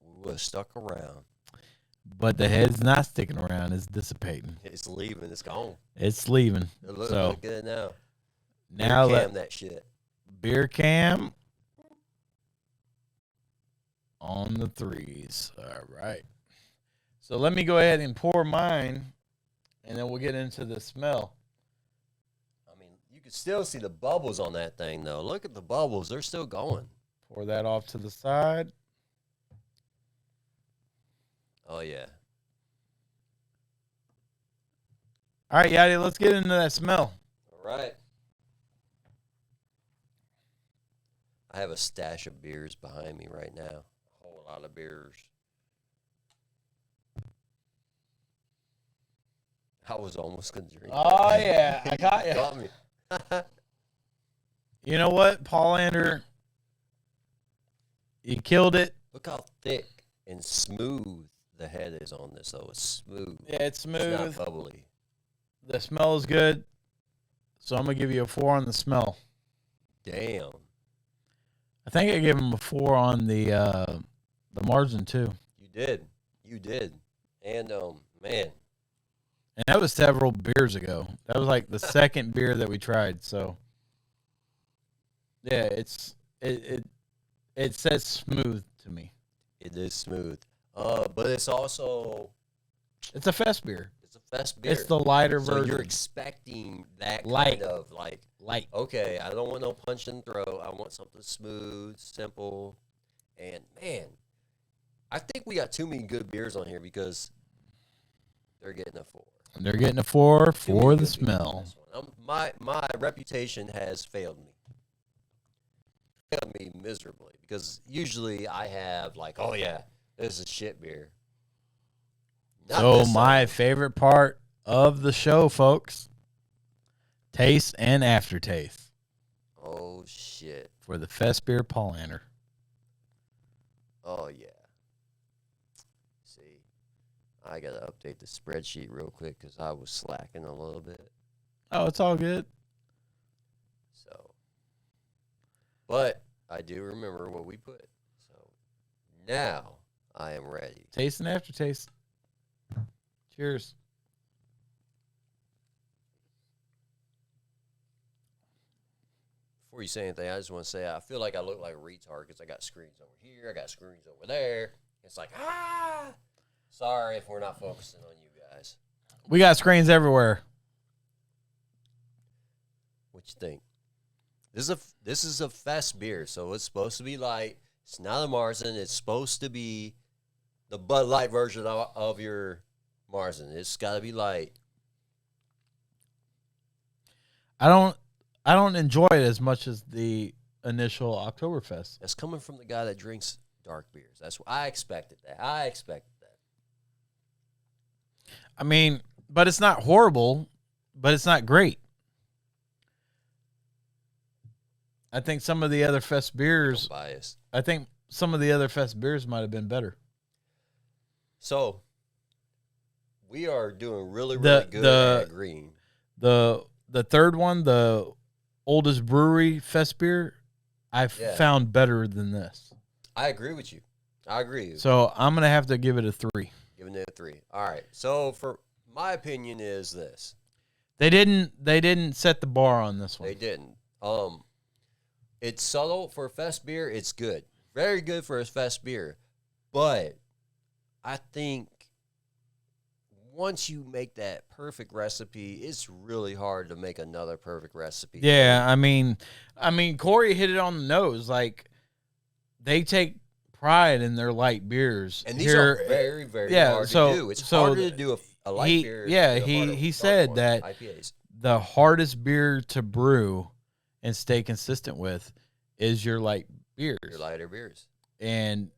We would have stuck around. But the head's not sticking around. It's dissipating. It's leaving. It's gone. It's leaving. It looks good now. Now beer cam that shit. Beer cam on the 3s. All right. So let me go ahead and pour mine, and then we'll get into the smell. You can still see the bubbles on that thing, though. Look at the bubbles. They're still going. Pour that off to the side. Oh, yeah. All right, Yachty, let's get into that smell. All right. I have a stash of beers behind me right now. A whole lot of beers. I was almost going to drink. Oh, yeah. I got you. Got me. You know what, Paulaner? You killed it. Look how thick and smooth the head is on this, though. It's smooth. Yeah, it's smooth. It's not bubbly. The smell is good. So I'm going to give you a 4 on the smell. Damn. I think I gave him a 4 on the margin, too. You did. And, man. And that was several beers ago. That was like the second beer that we tried. So, yeah, it says smooth to me. It is smooth. But it's also... It's a fest beer. It's a fest beer. It's the lighter so version. You're expecting that light. kind of like... Light. Okay, I don't want no punch in the throat. I want something smooth, simple. And, man, I think we got too many good beers on here because they're getting a 4. They're getting a 4 for the smell. My reputation has failed me. Failed me miserably because usually I have like, oh yeah, this is shit beer. So my favorite part of the show, folks, taste and aftertaste. Oh shit! For the Festbeir Paulaner. Oh yeah. I got to update the spreadsheet real quick because I was slacking a little bit. Oh, it's all good. So, but I do remember what we put. So, now I am ready. Taste and aftertaste. Cheers. Before you say anything, I just want to say I feel like I look like a retard because I got screens over here, I got screens over there. It's like, Sorry if we're not focusing on you guys. We got screens everywhere. What you think? This is a fest beer, so it's supposed to be light. It's not a Marzen. It's supposed to be the Bud Light version of your Marzen. It's got to be light. I don't enjoy it as much as the initial Oktoberfest. That's coming from the guy that drinks dark beers. That's what I expected. I mean, but it's not horrible, but it's not great. I think some of the other fest beers. Biased. I think some of the other fest beers might have been better. So we are doing really good at green. The third one, the oldest brewery Festbier, I found better than this. I agree with you. So I'm gonna have to give it a 3. Giving it a 3. All right. So for my opinion is this: they didn't set the bar on this one. They didn't. It's subtle for a fest beer. It's good, very good for a fest beer, but I think once you make that perfect recipe, it's really hard to make another perfect recipe. Yeah, I mean, Corey hit it on the nose. Like, they take pride in their light beers, and these are very, very hard to do. It's harder to do a light beer. Yeah, he said that IPAs. The hardest beer to brew and stay consistent with is your light beers. Your lighter beers. And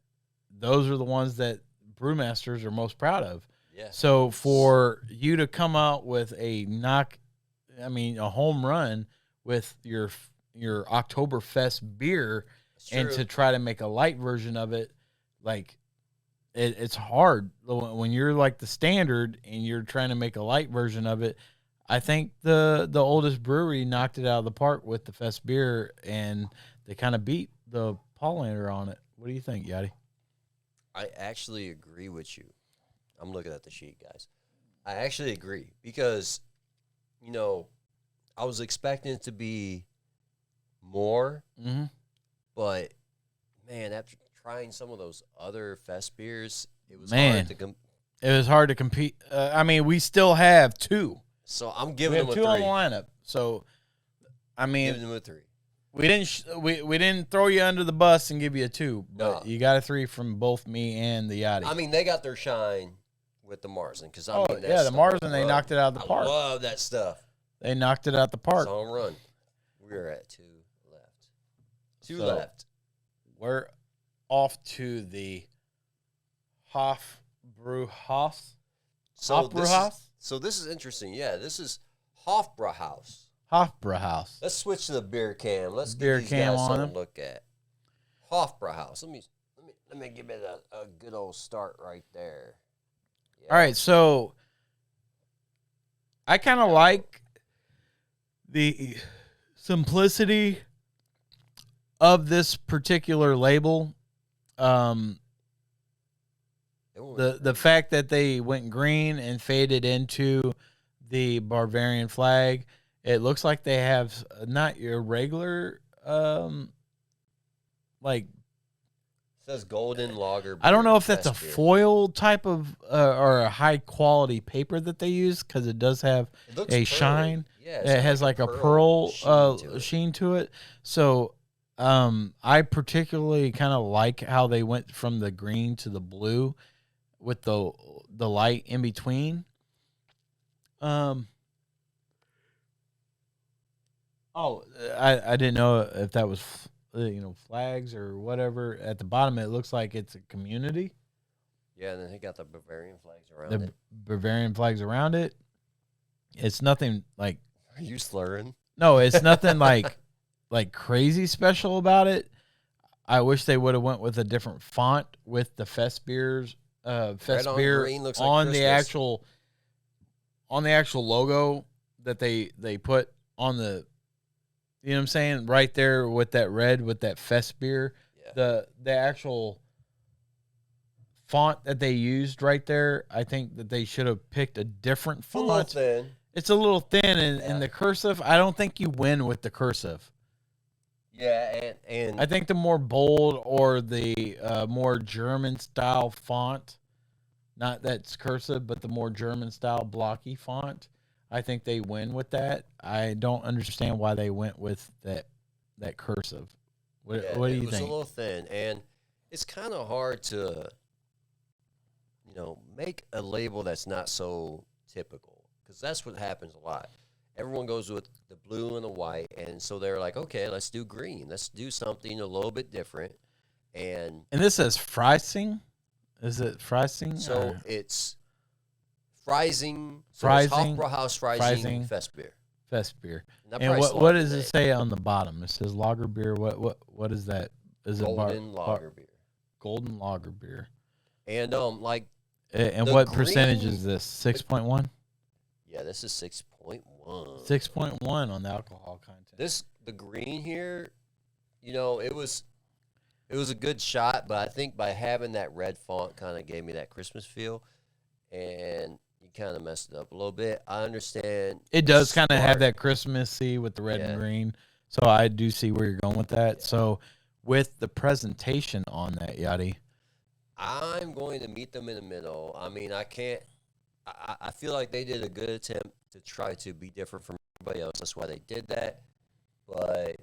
those are the ones that brewmasters are most proud of. Yeah. So for you to come out with a home run with your Oktoberfest beer and to try to make a light version of it, like it's hard when you're like the standard and you're trying to make a light version of it. I think the oldest brewery knocked it out of the park with the Fest beer, and they kind of beat the Paulaner on it. What do you think, Yachty? I actually agree with you. I'm looking at the sheet, guys. I actually agree because, I was expecting it to be more, but, man, after trying some of those other Fest beers, it was hard to It was hard to compete. We still have 2. So I'm giving them a 3. 2 on the lineup. So, giving them a 3. We didn't throw you under the bus and give you a 2, but you got a 3 from both me and the Yachty. They got their shine with the Marzen because the Marzen, they knocked it out of the park. I love that stuff. They knocked it out the park. Home run. We're at 2 left. 2 left. We're off to the Hofbrauhaus. So this is interesting. Yeah, this is Hofbrauhaus. Hofbrauhaus. Let's switch to the beer cam. Let's give these guys something to look at. Hofbrauhaus. Let me give it a good old start right there. Yeah. All right, so I kind of like the simplicity of this particular label. The fact that they went green and faded into the Bavarian flag. It looks like they have not your regular it says golden lager beer. I don't know if that's a beer. foil type of or a high quality paper that they use, because it does have a shine. Yeah, it has like a pearl sheen to it. So I particularly kind of like how they went from the green to the blue with the light in between. I didn't know if that was flags or whatever. At the bottom, it looks like it's a community. Yeah, and then they got the Bavarian flags around it. Bavarian flags around it. It's nothing like. Are you slurring? No, it's nothing like crazy special about it. I wish they would have went with a different font with the Festbier on the actual logo that they put on the. You know what I'm saying? Right there with that red, with that Festbier. Yeah. The actual font that they used right there, I think that they should have picked a different font. A little thin. It's a little thin in the cursive. I don't think you win with the cursive. Yeah, and I think the more bold or the more German-style font, not that's cursive, but the more German-style blocky font, I think they win with that. I don't understand why they went with that cursive. What do you think? It was a little thin, and it's kind of hard to, make a label that's not so typical, because that's what happens a lot. Everyone goes with the blue and the white, and so they're like, okay, let's do green. Let's do something a little bit different. And this says Freising. Is it Freising? so it's Freising. So Freising, it's Hofbrauhaus Freising Festbier. Festbier. That And price what locked does it today. say on the bottom? It says lager beer. What is that? Is Golden lager beer. golden lager beer. And like And the what percentage green- is this? 6.1? yeah, this is 6.1. 6.1 on the alcohol content. The green here, it was a good shot, but I think by having that red font kind of gave me that Christmas feel, and you kind of messed it up a little bit. I understand. It does kind of have smart. that Christmassy with the red Yeah. and green. So I do see where you're going with that. Yeah. So with the presentation on that, Yachty, I'm going to meet them in the middle. I mean, I can't. I feel like they did a good attempt to try to be different from everybody else. That's why they did that. But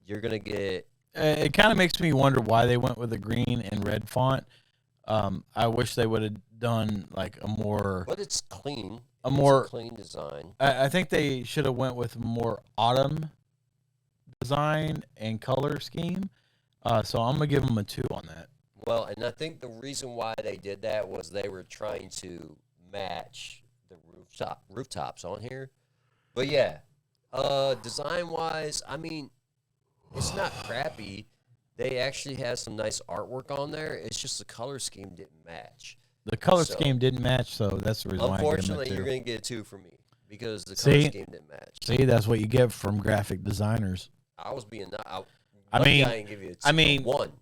you're gonna get. it kind of makes me wonder why they went with the green and red font. I wish they would have done like a more. But it's clean. A It's more- a clean design. I think they should have went with more autumn design and color scheme. So I'm gonna give them a 2 on that. Well, and I think the reason why they did that was they were trying to match the rooftops on here. But yeah, design wise, I mean, it's not crappy. They actually have some nice artwork on there. It's just the color scheme didn't match. The color So- scheme didn't match, so that's the reason why I gave them Unfortunately, a 2. you're going to get a 2 from me because the color See? scheme didn't match. See, that's what you get from graphic designers. I was being I lucky mean- I didn't give you a 2, I mean- 1.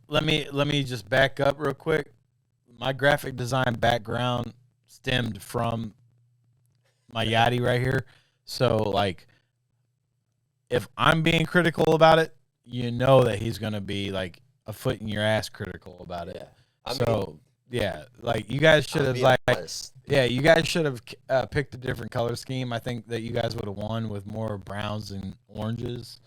Let me just back up real quick. My graphic design background stemmed from my Yachty right here. So like, if I'm being critical about it, you know that he's gonna be like a foot in your ass critical about it. Yeah. I mean, So yeah, like you guys should I'm have being like honest. yeah, you guys should have picked a different color scheme. I think that you guys would have won with more browns and oranges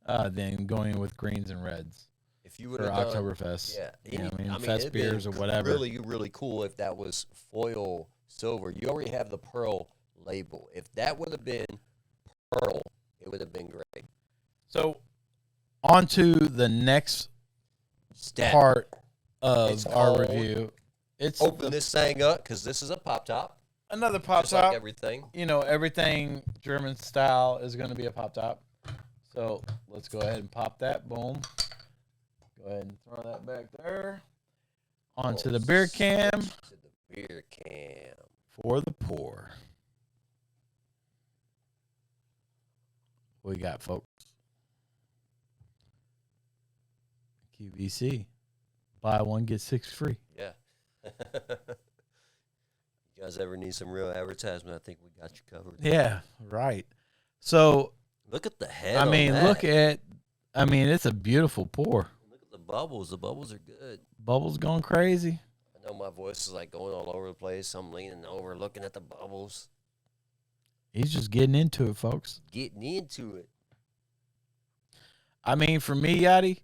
than going with greens and reds If you would for have done Oktoberfest. Yeah, You know what I mean? it'd Fest been beers or whatever. Really, really cool if that was foil silver. You already have the pearl label. If that would have been pearl, it would have been great. So, on to the next Step. part It's of our called- review. It's Open this thing up because this is a pop top. another pop Just top. like everything. You know, everything German style is going to be a pop top. So let's go ahead and pop that. Boom. Go ahead and throw that back there. Onto the beer cam To the beer cam. for the pour. What we got, folks? QVC. Buy one, get 6 free. Yeah. You guys ever need some real advertisement? I think we got you covered. Yeah, right. So, Look at the head. I on mean, that. it's a beautiful pour. Look at the bubbles. The bubbles are good. Bubbles going crazy. I know my voice is like going all over the place. I'm leaning over, looking at the bubbles, He's just getting into it, folks. getting into it. I mean, for me, Yachty,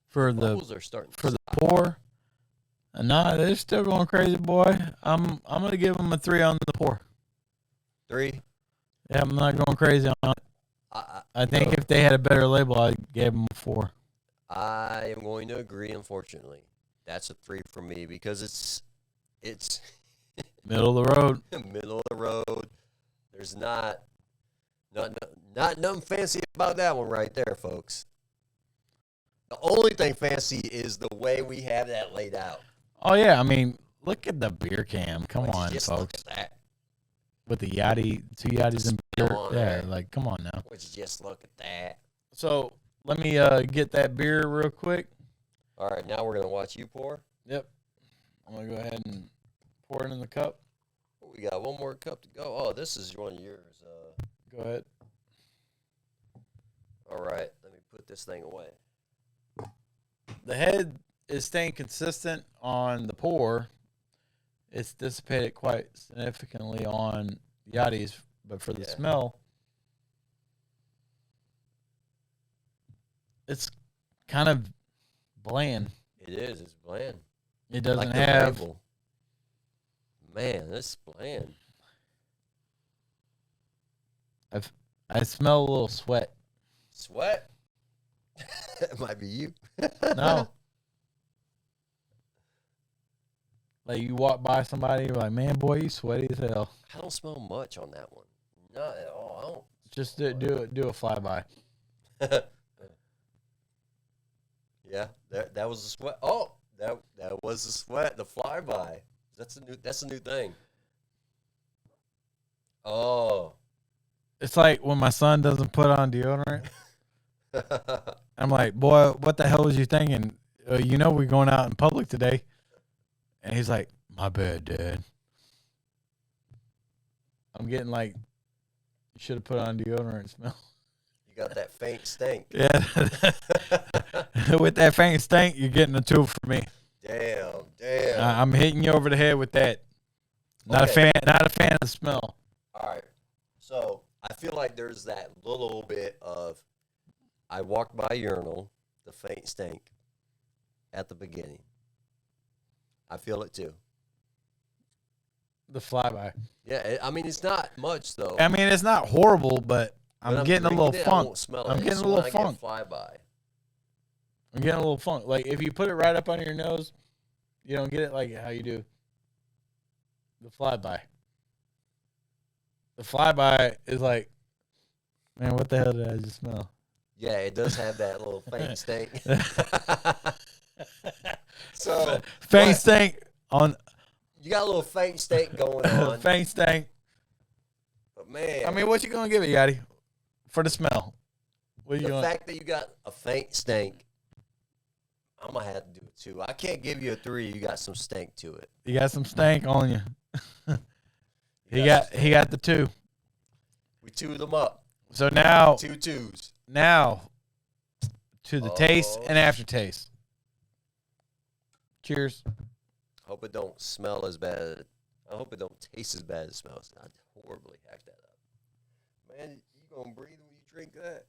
for the Bubbles are starting for to the pour, nah, they're still going crazy, boy. I'm gonna give them a 3 on the pour. 3. Yeah, I'm not going crazy on it. I think no. if they had a better label, I'd give them a 4. I am going to agree. Unfortunately, that's a 3 for me because it's Middle of the road. middle of the road. There's not nothing fancy about that one right there, folks. The only thing fancy is the way we have that laid out. Oh yeah, I mean, look at the beer cam. Come Would you on, just look folks. at that? With the Yachty, 2 Yachties and beer. Come on, Yeah, man. like come on now. Would you just look at that? So let me get that beer real quick. All right, now we're gonna watch you pour. Yep. I'm gonna go ahead and pour it in the cup. We got one more cup to go. Oh, this is one of yours. Go ahead. All right, let me put this thing away. The head is staying consistent on the pour. It's dissipated quite significantly on Yachty's, but for the Yeah. smell, it's kind of bland. It is. It's bland. It doesn't Like the have label. Man, that's bland. I smell a little sweat. Sweat? It might be you. No. Like you walk by somebody, you're like, man, boy, you sweaty as hell. I don't smell much on that one. Not at all. I don't. Just do a flyby. Yeah, that was the sweat. Oh, that was the sweat. The flyby. That's a new thing. Oh. It's like when my son doesn't put on deodorant. I'm like, boy, what the hell was you thinking? We're going out in public today. And he's like, my bad, Dad. I'm getting like, you should have put on deodorant smell. You got that faint stink. Yeah. With that faint stink, you're getting a 2 for me. Damn. I'm hitting you over the head with that. Not a fan of the smell. All right. So I feel like there's that little bit of I walked by a urinal, the faint stink at the beginning. I feel it too. The flyby. Yeah, I mean it's not much though. I mean it's not horrible, but I'm getting a little funk. I'm getting a little funk. Flyby. I'm getting a little funk. Like if you put it right up under your nose, you don't get it like how you do the flyby. The flyby is like, man, what the hell did I just smell? Yeah, it does have that little faint stink. So faint stink on. You got a little faint stink going on. Faint stink. But man, I mean, what you gonna give it, Yachty, for the smell? The fact that you got a faint stink, I'm gonna have to do it too. I can't give you a 3. You got some stink to it. You got some stank on you. He got the 2. We 2'd them up. So now 2 2s. Now to the taste and aftertaste. Cheers. Hope it don't smell as bad. I hope it don't taste as bad as it smells. I horribly hacked that up. Man, you gonna breathe when you drink that?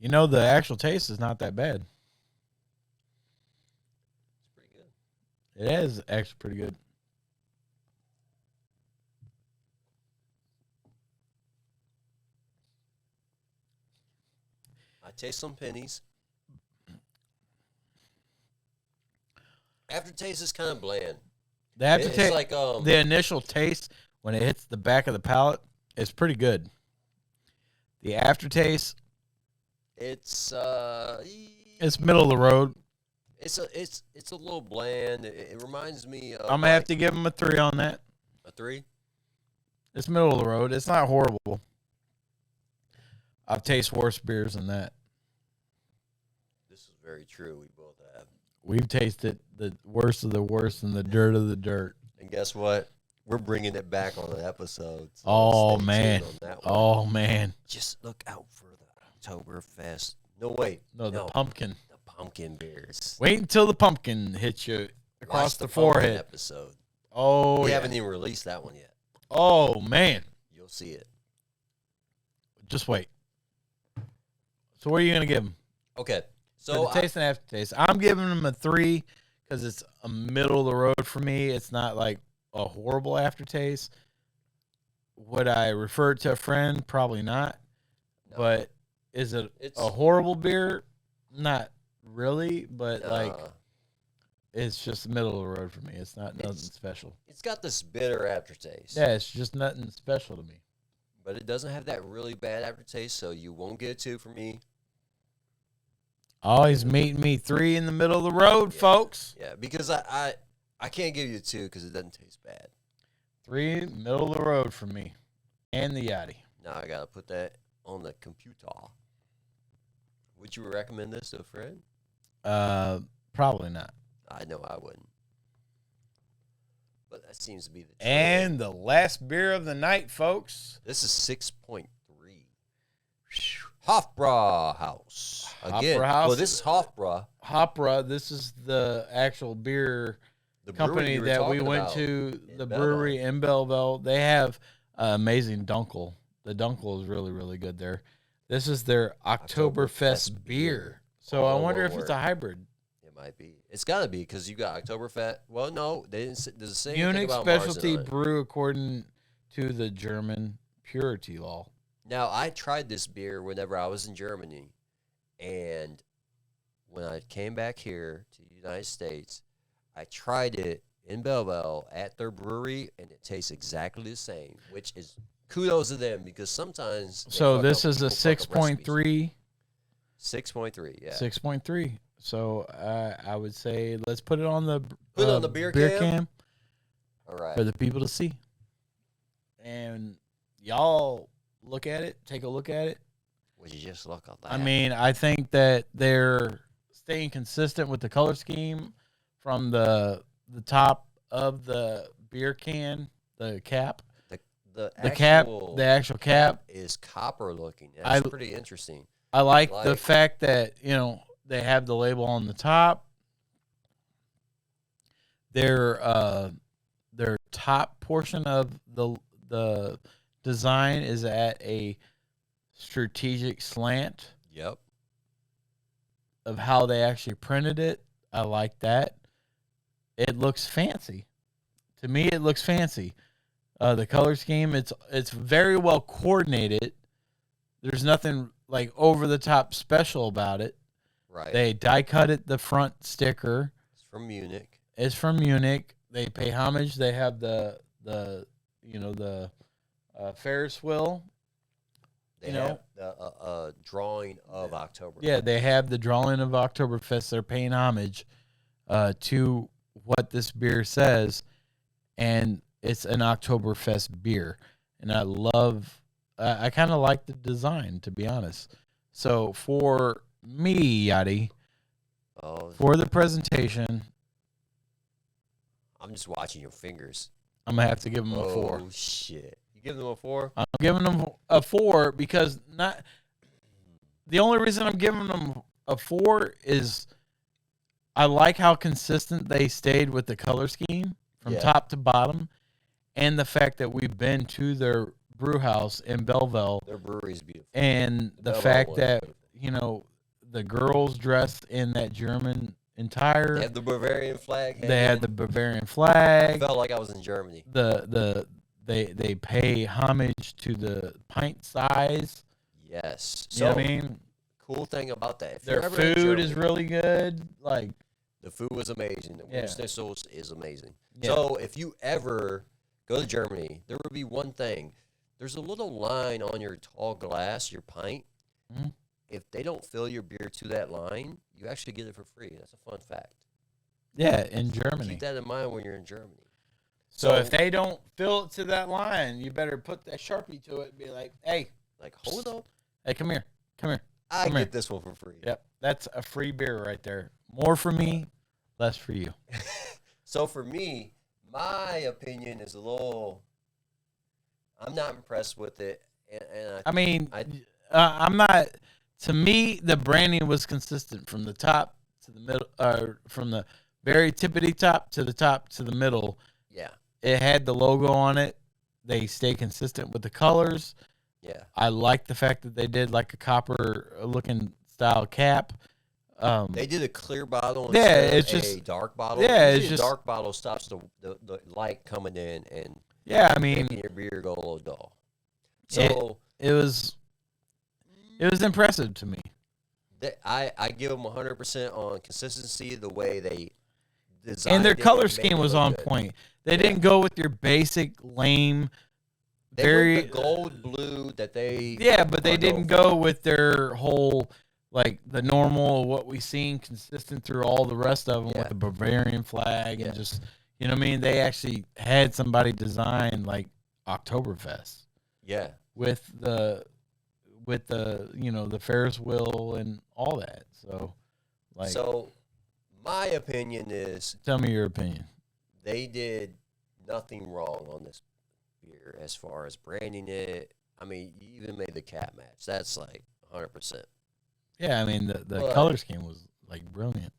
The actual taste is not that bad. It's pretty good. It is actually pretty good. I taste some pennies. Aftertaste is kind of bland. The aftertaste, it's like the initial taste when it hits the back of the palate is pretty good. The aftertaste, it's middle of the road. It's a little bland. It reminds me of I'm gonna have to give him a 3 on that. A 3? It's middle of the road. It's not horrible. I've tasted worse beers than that. This is very true. We both have. We've tasted the worst of the worst and the dirt of the dirt. And guess what? We're bringing it back on the episode. So oh, man. Oh, man. Just look out for the Oktoberfest. No, wait. No, the pumpkin. The pumpkin beers. Wait until the pumpkin hits you across the forehead. Episode. Oh, we haven't even released that one yet. Oh, man. You'll see it. Just wait. So what are you going to give them? Okay. So the taste and aftertaste. I'm giving them a 3 because it's a middle of the road for me. It's not like a horrible aftertaste. Would I refer it to a friend? Probably not. No. But is it a horrible beer? Not really, but it's just the middle of the road for me. It's not nothing special. It's got this bitter aftertaste. Yeah, it's just nothing special to me. But it doesn't have that really bad aftertaste, so you won't get a 2 from me. Always meeting me 3 in the middle of the road, folks. Yeah, because I can't give you a 2 because it doesn't taste bad. 3 middle of the road for me and the Yachty. Now I gotta put that on the computer. Would you recommend this to a friend? Probably not. I know I wouldn't. But that seems to be the truth. And the last beer of the night, folks. This is 6.3. Hofbrauhaus. Again. Hofbrauhaus. Well, this is Hofbrau. Hofbrau. This is the actual beer company that we went to, the brewery in Belleville. They have amazing dunkel. The dunkel is really, really good there. This is their Oktoberfest beer. So I wonder if it's a hybrid. It It might be. It's got to be because you got Oktoberfest. Well, no, they didn't. There's a saying Munich about specialty Marzen on it. brew according to the German purity law. Now, I tried this beer whenever I was in Germany, and when I came back here to the United States, I tried it in Belleville at their brewery, and it tastes exactly the same, which is kudos to them because sometimes. So this is a 6.3. 6.3, yeah. 6.3. So I would say let's put it on the beer can All right. for the people to see. And y'all look at it, take a look at it. Would you just look at that? I mean, I think that they're staying consistent with the color scheme from the top of the beer can, the cap. The actual cap is copper looking. That's pretty interesting. I like the fact that, they have the label on the top. Their top portion of the design is at a strategic slant. Yep. Of how they actually printed it. I like that. It looks fancy. To me, it looks fancy. The color scheme, it's very well coordinated. There's nothing like over the top special about it. Right. They die cut it, the front sticker. It's from Munich. It's from Munich. They pay homage. They have the Ferris wheel. They have the drawing of Oktoberfest. Yeah, they have the drawing of Oktoberfest. They're paying homage to what this beer says, and it's an Oktoberfest beer. And I kind of like the design, to be honest. So for me, Yachty, for the presentation, I'm just watching your fingers. I'm going to have to give them a 4. Oh, shit. You give them a 4? I'm giving them a 4 because the only reason I'm giving them a 4 is I like how consistent they stayed with the color scheme from top to bottom, and the fact that we've been to their brew house in Belleville. Their brewery is beautiful. And the fact that, the girls dressed in that German attire. They had the Bavarian flag. They had the Bavarian flag. I felt like I was in Germany. They pay homage to the pint size. Yes. You know what I mean? Cool thing about that. Their food is really good. Like, the food was amazing. The Schnitzel is amazing. Yeah. So if you ever go to Germany, there would be one thing. There's a little line on your tall glass, your pint. Mm-hmm. If they don't fill your beer to that line, you actually get it for free. That's a fun fact. Yeah, in Germany. Keep that in mind when you're in Germany. So if they don't fill it to that line, you better put that Sharpie to it and be like, hey. Like, hold up. Hey, come here. I get this one for free. Yep. That's a free beer right there. More for me, less for you. So for me, my opinion is I'm not impressed with it. I'm not. To me, the branding was consistent from the top to the middle, from the very tippity top to the middle. Yeah. It had the logo on it. They stay consistent with the colors. Yeah. I like the fact that they did like a copper-looking style cap. They did a clear bottle it's of just a dark bottle. Yeah, usually it's just a dark bottle stops the light coming in and making your beer go a little dull. So it was impressive to me. I give them 100% on consistency. The way they designed and their it color and scheme made was it look on good. point. They didn't go with your basic lame. They went the gold blue that they but they didn't go with their whole like the normal what we seen consistent through all the rest of them with the Bavarian flag and just what I mean. They actually had somebody design like Oktoberfest. Yeah. With the the Ferris wheel and all that. So my opinion is, tell me your opinion. They did nothing wrong on this beer as far as branding it. I mean, you even made the cap match. That's like 100%. Yeah, I mean the color scheme was like brilliant.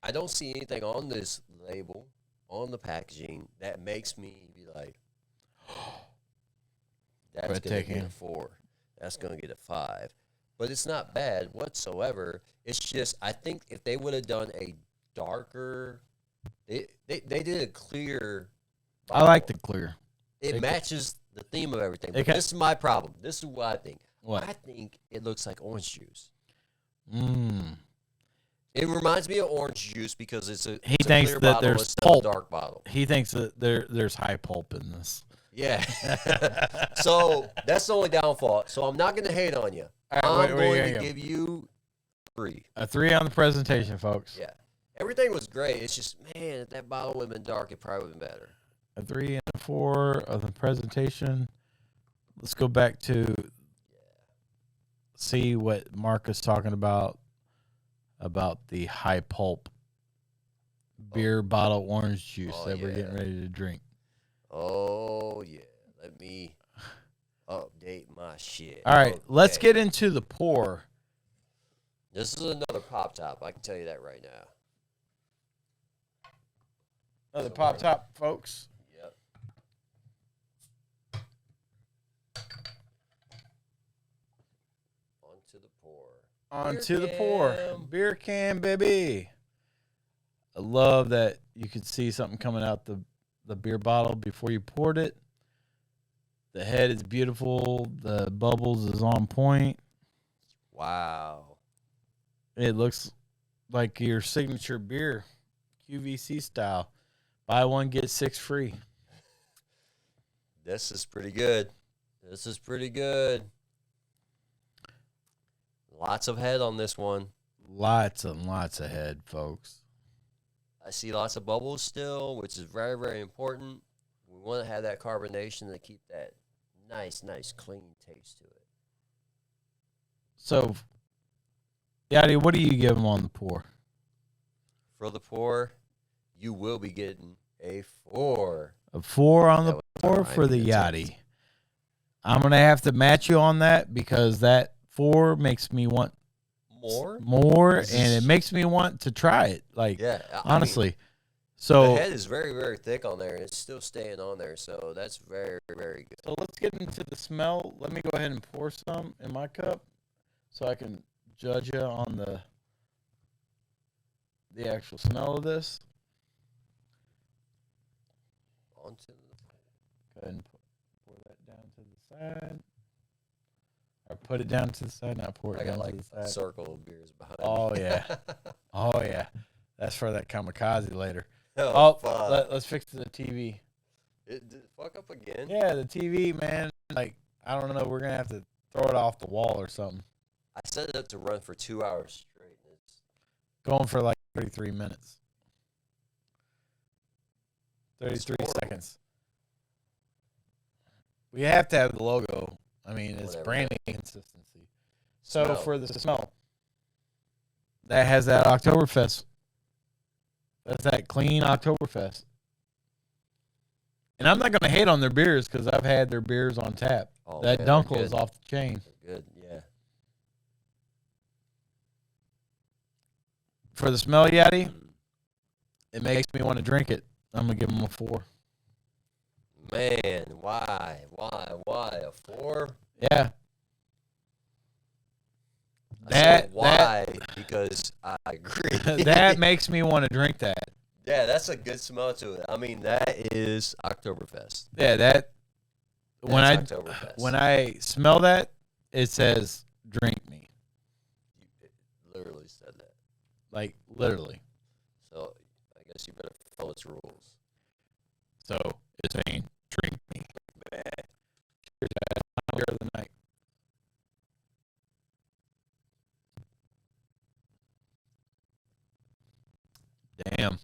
I don't see anything on this label, on the packaging, that makes me be like, that's going to get a 4. That's going to get a 5. but it's not bad whatsoever. It's just I think if they would have done a darker, they did a clear. I like the clear. It matches the theme of everything. But Okay. this is my problem. This is what I think. What? I think it looks like orange juice. Mm. It reminds me of orange juice because it's a He it's a thinks clear that bottle, there's it's not a pulp. dark bottle. He thinks that there's high pulp in this. Yeah. So that's the only downfall. So I'm not going to hate on you. All right, I'm going to give you 3. A 3 on the presentation, folks. Yeah. Everything was great. It's just, man, if that bottle would have been dark, it probably would have been better. A 3 and a 4 of the presentation. Let's go back to see what Mark is talking about the high pulp beer bottle orange juice that we're getting ready to drink. Oh, yeah. Let me update my shit. All right, let's Okay. get into the pour. This is another pop top. I can tell you that right now. Another pop top, folks. Yep. Onto the pour. Onto the pour. Beer can, baby. I love that you could see something coming out the beer bottle before you poured it. The head is beautiful. The bubbles is on point. Wow. It looks like your signature beer, QVC style. Buy one, get 6 free. This is pretty good. This is pretty good. Lots of head on this one. Lots and lots of head, folks. I see lots of bubbles still, which is very, very important. We want to have that carbonation to keep that nice, clean taste to it. So, Yadi, what do you give them on the pour? For the pour, you will be getting a 4. A 4 on the That was pour right, for the that's Yachty. I'm going to have to match you on that because that 4 makes me want more, and it makes me want to try it. Like, yeah, honestly. I mean, so, the head is very, very thick on there, and it's still staying on there, so that's very, very good. so let's get into the smell. Let me go ahead and pour some in my cup so I can judge you on the actual smell of this. Onto the Go ahead and pour that down to the side. Or put it down to the side, not pour it I down got to like the a side. circle of beers behind Oh, me. yeah. Oh, yeah. That's for that kamikaze later. Oh, Let's fix the TV. Did it fuck up again? Yeah, the TV, man. Like, I don't know. We're going to have to throw it off the wall or something. I set it up to run for 2 hours straight. And it's Going for like 33 minutes. 33 horrible. seconds. We have to have the logo. I mean, it's Whatever. branding consistency. So Smell. for the smell, that has that Oktoberfest. That's that clean Oktoberfest. And I'm not going to hate on their beers because I've had their beers on tap. Oh, That man, they're Dunkel is good. off the chain. They're good, yeah. For the smell, Yachty, Mm. it makes me want to drink it. I'm going to give them a 4. Man, why a 4? Yeah. I said why because I agree. That makes me want to drink that. Yeah, that's a good smell to it. I mean, that is Oktoberfest. Yeah, That's when Oktoberfest. I smell that, it says drink me. It literally said that. Like literally. So I guess you better follow its rules. So it's saying drink me. Cheers, guys. Beer of the night. Damn.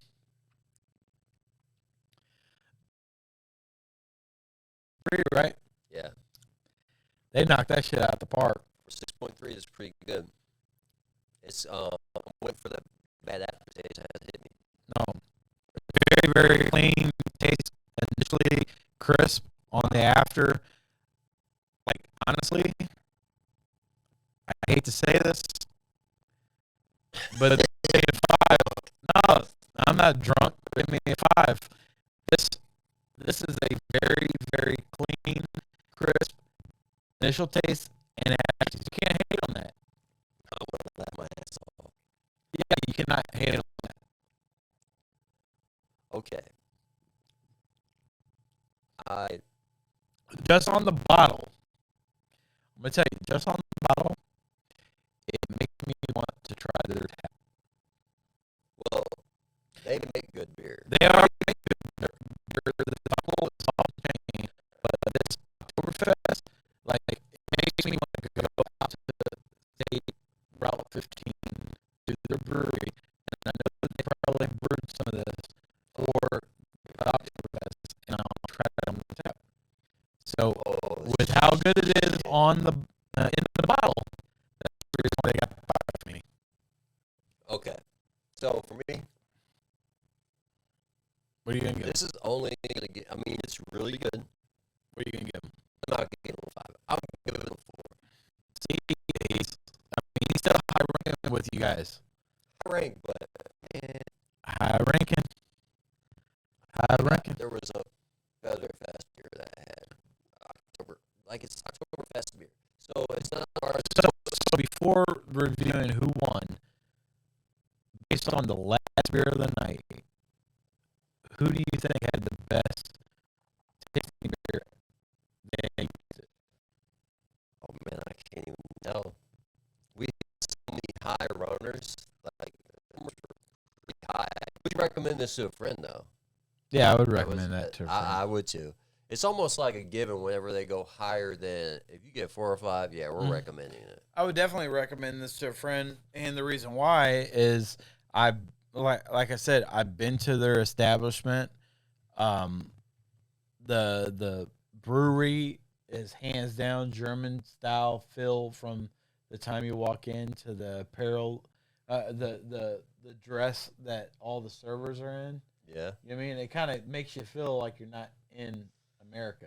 Pretty right? Yeah, They knocked that shit out the park. for 6.3 is pretty good. It's I'm waiting for that bad aftertaste that has hit me. No. Very, very clean. Tastes initially crisp on the after. Like, honestly, I hate to say this, but it's a 5. No, I'm not drunk. Give me a 5. This is a very, very clean, crisp initial taste, and you can't hate on that. cannot handle that. Okay. Just on the bottle, I'm gonna tell you, just on the bottle, it makes me want to try their tap. Well, they make good beer. They already make good beer. The bottle is off the chain, but this Oktoberfest, like, it makes me want to go out to say Route 15 to their brewery, and I know that they probably brewed some of this for Oktoberfest, and I'll try it on the tap. So, with how good it is on the in the bottle, that's the reason why they got the bottle for me. Okay. So, for me, What are you going to give? this is only going to get, I mean, it's really good. What are you going to give him? I'm not giving it a 5. I'm giving it a 4. See, he's still high ranking with you guys. High rank, but man, High ranking. High ranking. there was a better fest beer that I had. It's Oktoberfest beer. So it's not hard. So before reviewing who won, based on the last beer of the night, who do you think had the best tasting beer? Oh man, I can't even know. We had so many high runners, like numbers were pretty high. Would you recommend this to a friend though? Yeah, I would recommend that to a friend. I would too. It's almost like a given whenever they go higher than, if you get 4 or 5, yeah, we're recommending it. I would definitely recommend this to a friend, and the reason why is like I said, I've been to their establishment. The brewery is hands down German style feel from the time you walk into the apparel, the dress that all the servers are in. Yeah. You know what I mean? It kind of makes you feel like you're not in America.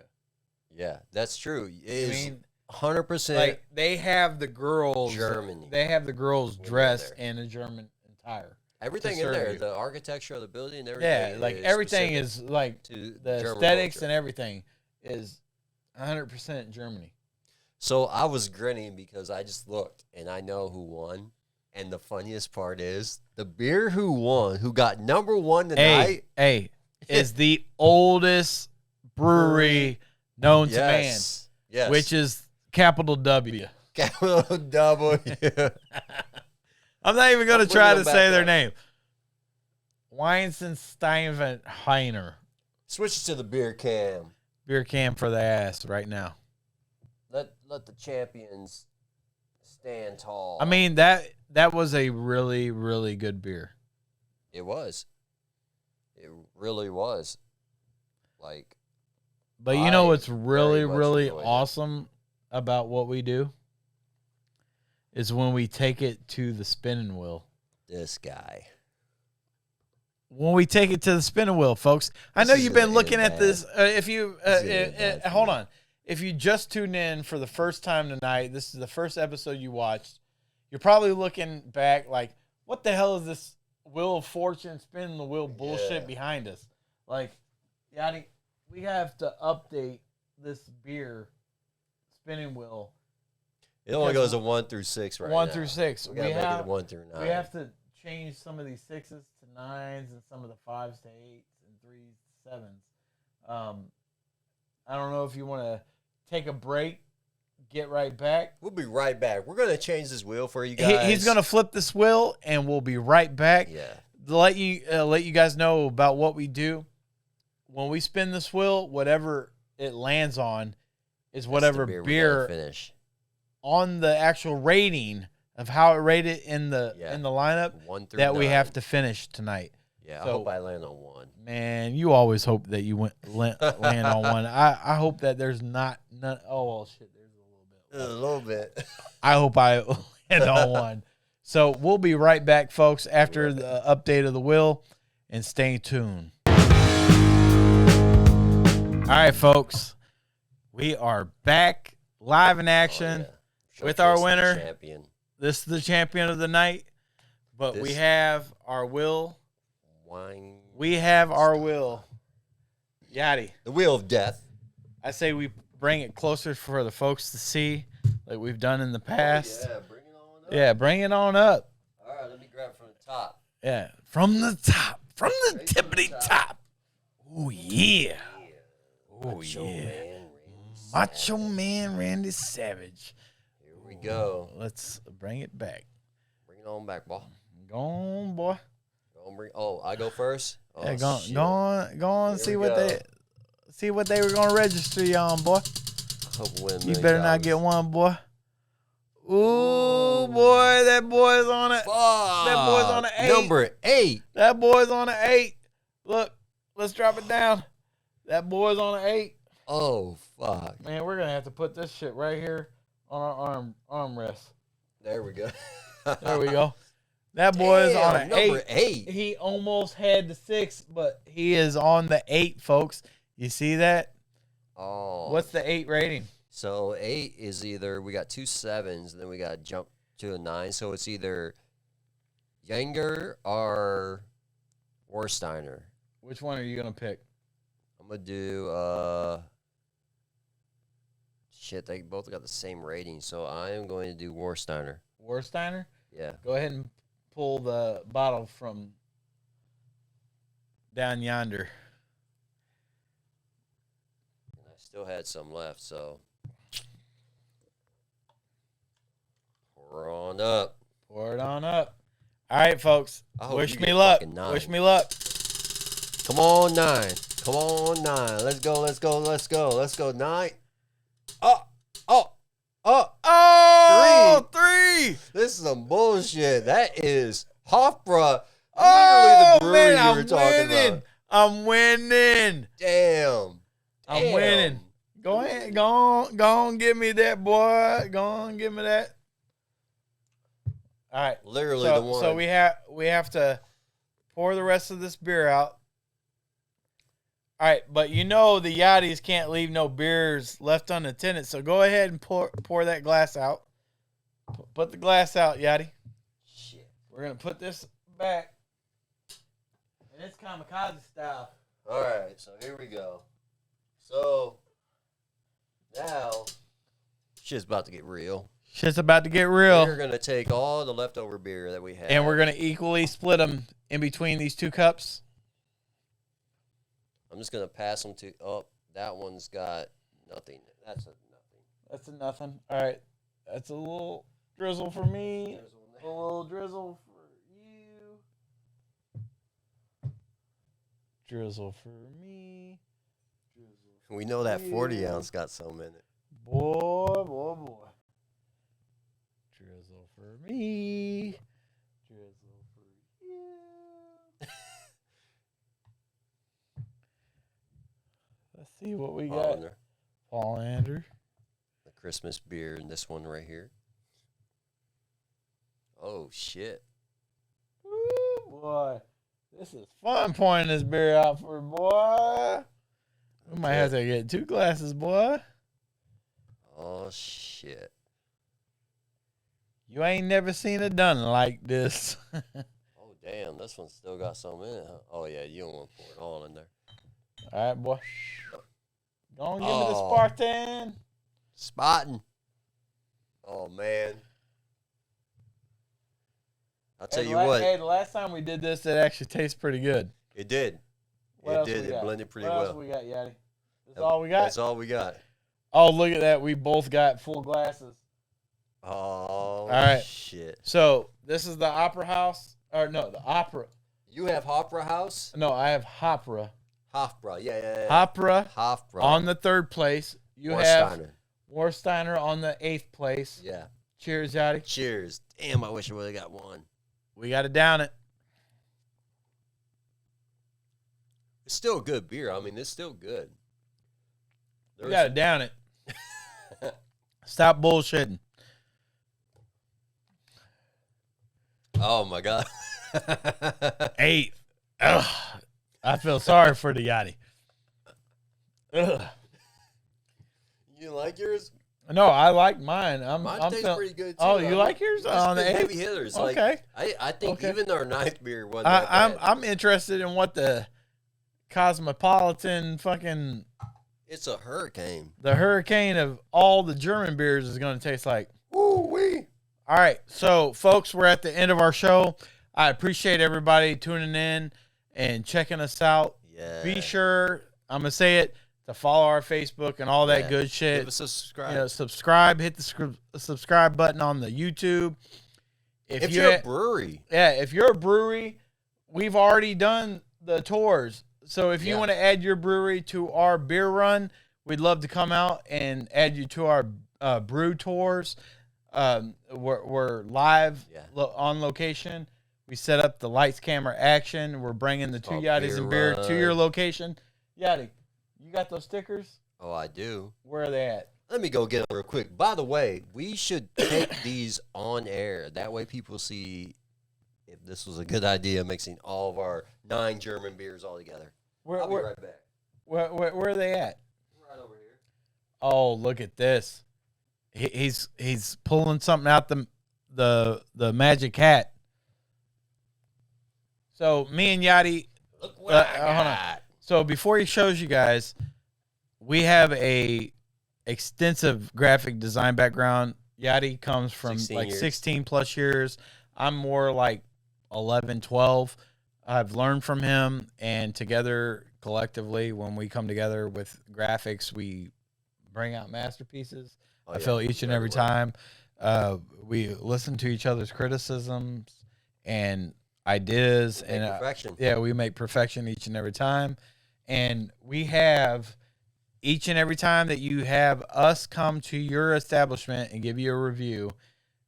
Yeah, that's true. I mean, 100%. like they have the girls Germany. They have the girls When dressed they're in a German attire. Everything in there, the architecture of the building, and everything. Yeah, like everything is like to the German aesthetics culture. and everything is 100% Germany. So I was grinning because I just looked and I know who won. And the funniest part is the beer who won, who got number 1 tonight. Is the oldest brewery known to man, yes, which is capital W. Capital W. I'm not even going to I'm try to bringing them say back their up. name. Weihenstephaner Switch to the beer cam. beer can for the ass right now. Let the champions stand tall. I mean that was a really, really good beer. It was. It really was. Like, But you know what's very really, much really enjoyed it. awesome about what we do is when we take it to the spinning wheel. this guy. When we take it to the spinning wheel, folks. I know This you've is been looking at bad. this. If you This is bad for hold me. on, if you just tuned in for the first time tonight, this is the first episode you watched. You're probably looking back like, what the hell is this Wheel of Fortune spinning the wheel bullshit Yeah. behind us? Like, Yanni, we have to update this beer spinning wheel. It only Because goes to 1 through 6 right 1 now. through 6. We gotta make it 1 through 9. We have to change some of these 6s to 9s and some of the 5s to 8s and 3s to 7s. I don't know if you want to take a break, get right back. We'll be right back. We're gonna change this wheel for you guys. He's going to flip this wheel, and we'll be right back. Yeah. To let you guys know about what we do. When we spin this wheel, whatever it lands on is whatever That's the beer we gotta finish. on the actual rating of how it rated in the Yeah. lineup 1 through that we 9. have to finish tonight. Yeah, I so- hope I land on 1. Man, you always hope that you land on one. I hope that there's none. Oh well, shit. There's a little bit. A little bit. I hope I land on one. So we'll be right back, folks, after the update of the wheel, and stay tuned. All right, folks, we are back live in action. Oh, yeah. with our Showcase the winner. champion. This is the champion of the night, but we This- have our will. Wine. We have our will. Yachty. The wheel of death. I say we bring it closer for the folks to see, like we've done in the past. Oh, yeah, bring it on up. Yeah, bring it on up. All right, let me grab it from the top. Yeah, from the top, from the tippity top. Oh yeah. Oh yeah. Macho Man Randy Savage. Here we go. Let's bring it back. Bring it on back, boy. Go on, boy. I go first. Oh, Yeah, shit. go on. Here See we what go. they were gonna register you on, boy. Hope we win $1 You million. better not get one, boy. Ooh, boy, that boy's on it. Fuck. That boy's on an 8. Number 8. That boy's on an 8. Look, let's drop it down. That boy's on an 8. Oh, fuck. Man, we're gonna have to put this shit right here on our armrest. There we go. There we go. That boy's on an number 8. 8. He almost had the 6, but he is on the 8, folks. You see that? Oh. What's the 8 rating? So 8 is either, we got 2 7s, and then we got to jump to a 9. So it's either Ayinger or Warsteiner. Which one are you gonna pick? I'm going to do, shit, they both got the same rating, so I am going to do Warsteiner. Warsteiner? Yeah. Go ahead and pull the bottle from down yonder. And I still had some left, so. Pour on up. Pour it on up. All right, folks. I hope Wish you me get luck. fucking 9. Wish me luck. Come on, 9. Come on, 9. Let's go, let's go, let's go. Let's go, 9. Oh. Oh, 3. This is some bullshit. That is Hofbrau. Oh, Literally the brewery man, you were talking about. I'm winning. Damn. I'm winning. Go ahead. Go on, give me that, boy. Go on, give me that. All right. Literally the one. So we have to pour the rest of this beer out. All right, but you know the Yachties can't leave no beers left unattended, so go ahead and pour that glass out. Put the glass out, Yachty. Shit. We're going to put this back. And it's kamikaze style. All right, so here we go. So now shit's about to get real. Shit's about to get real. We're going to take all the leftover beer that we have. And we're going to equally split them in between these 2 cups. I'm just going to pass them to, oh, that one's got nothing. That's a nothing. That's a nothing. All right. That's a little drizzle for me. A little drizzle for you. Drizzle for me. Drizzle for We know that you. 40 ounce got some in it. Boy. Drizzle for me. Drizzle for you. Let's see what we got. Paulaner. The Christmas beer and this one right here. Oh, shit. Ooh, boy. This is fun pouring this beer out for boy. We might have to get 2 glasses, boy. Oh, shit. You ain't never seen it done like this. Oh, damn. This one's still got some in it, huh? Oh, yeah. You don't want to pour it all in there. All right, boy. Go on, give me the Spartan. Spaten. Oh, man. I'll tell you what. Hey, the last time we did this, it actually tastes pretty good. It did. What It did. It blended pretty what well. What else we got, Yachty? That's all we got? That's all we got. Oh, look at that. We both got full glasses. Oh, right. Shit. So, this is the Opera House. Or, no, the Opera. You have Hofbrauhaus? No, I have Hopra. Hofbrau. Yeah. Hopra Hofbrau. on the 3rd place. You have Warsteiner on the 8th place. Yeah. Cheers, Yachty. Cheers. Damn, I wish I would have got one. We got to down it. It's still good beer. I mean, it's still good. We got to down it. Stop bullshitting. Oh, my God. 8th. Ugh. I feel sorry for the Yachty. Ugh. You like yours? No, I like mine. Mine tastes pretty good, too. Oh, you like yours? On the 8th? Heavy hitters. Okay. Like, I think even our 9th beer wasn't that bad. I'm interested in what the cosmopolitan fucking... It's a hurricane. The hurricane of all the German beers is going to taste like. Ooh-wee. All right. So, folks, we're at the end of our show. I appreciate everybody tuning in and checking us out. Yeah. Be sure, I'm going to say it, to follow our Facebook and all that good shit. Give us a subscribe. You know, subscribe. Hit the subscribe button on the YouTube. If you're a brewery. Yeah, if you're a brewery, we've already done the tours. So if you want to add your brewery to our beer run, we'd love to come out and add you to our brew tours. We're live on location. We set up the lights, camera, action. We're bringing the two Yachties and beer to your location. Yachty, you got those stickers? Oh, I do. Where are they at? Let me go get them real quick. By the way, we should take these on air. That way people see if this was a good idea, mixing all of our 9 German beers all together. I'll be right back. Where are they at? Right over here. Oh, look at this. He's pulling something out the magic hat. So me and Yachty, look what I got. Hold on. So before he shows you guys, we have a extensive graphic design background. Yachty comes from 16 plus years. I'm more like 11, 12. I've learned from him, and together, collectively, when we come together with graphics, we bring out masterpieces. I feel each and every time. We listen to each other's criticisms and ideas, and perfection. We make perfection each and every time. And we have each and every time that you have us come to your establishment and give you a review,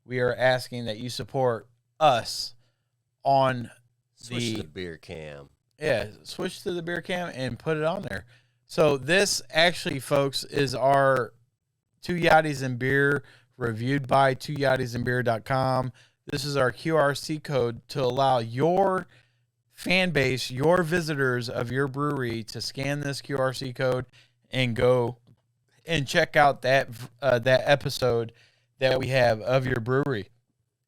we are asking that you support us on switch to the beer cam. Yeah, switch to the beer cam and put it on there. So this actually, folks, is our Two Yachties and Beer reviewed by twoyachtiesandbeer.com. This is our QRC code to allow your fan base, your visitors of your brewery to scan this QRC code and go and check out that episode that we have of your brewery.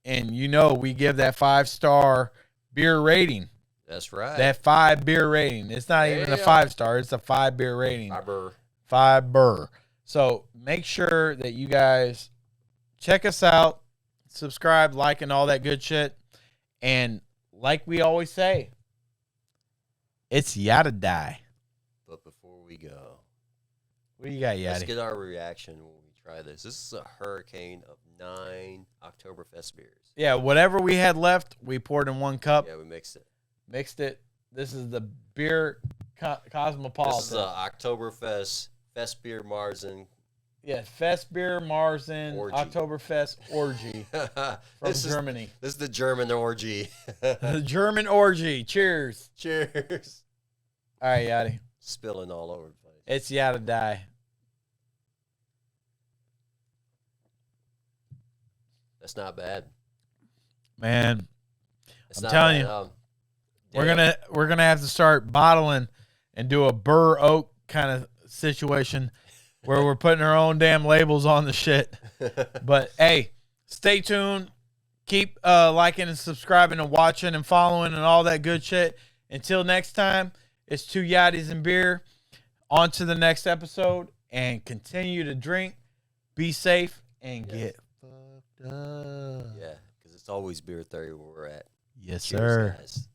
And we give that 5-star beer rating. That's right. That 5 beer rating. It's not even a 5-star. It's a 5 beer rating. Five burr. So make sure that you guys check us out, subscribe, like, and all that good shit. And like we always say, it's yada die. But before we go, what do you got, Yachty? Let's get our reaction when we try this. This is a hurricane of 9 Oktoberfest beers. Yeah, whatever we had left, we poured in one cup. Yeah, we mixed it. This is the beer cosmopolitan. This is a Oktoberfest Fest-Marzen. Yeah, Fest-Marzen Oktoberfest orgy from Germany. This is the German orgy. The German orgy. Cheers. Cheers. All right, Yachty. Spilling all over the place. It's yada die. That's not bad. Man, I'm telling you, we're gonna have to start bottling and do a Burr Oak kind of situation where we're putting our own damn labels on the shit. But hey, stay tuned. Keep liking and subscribing and watching and following and all that good shit. Until next time, it's Two Yachties and Beer. On to the next episode, and continue to drink, be safe, and get fucked up. Yeah, because it's always beer 30 where we're at. Yes, Cheers, sir. Guys.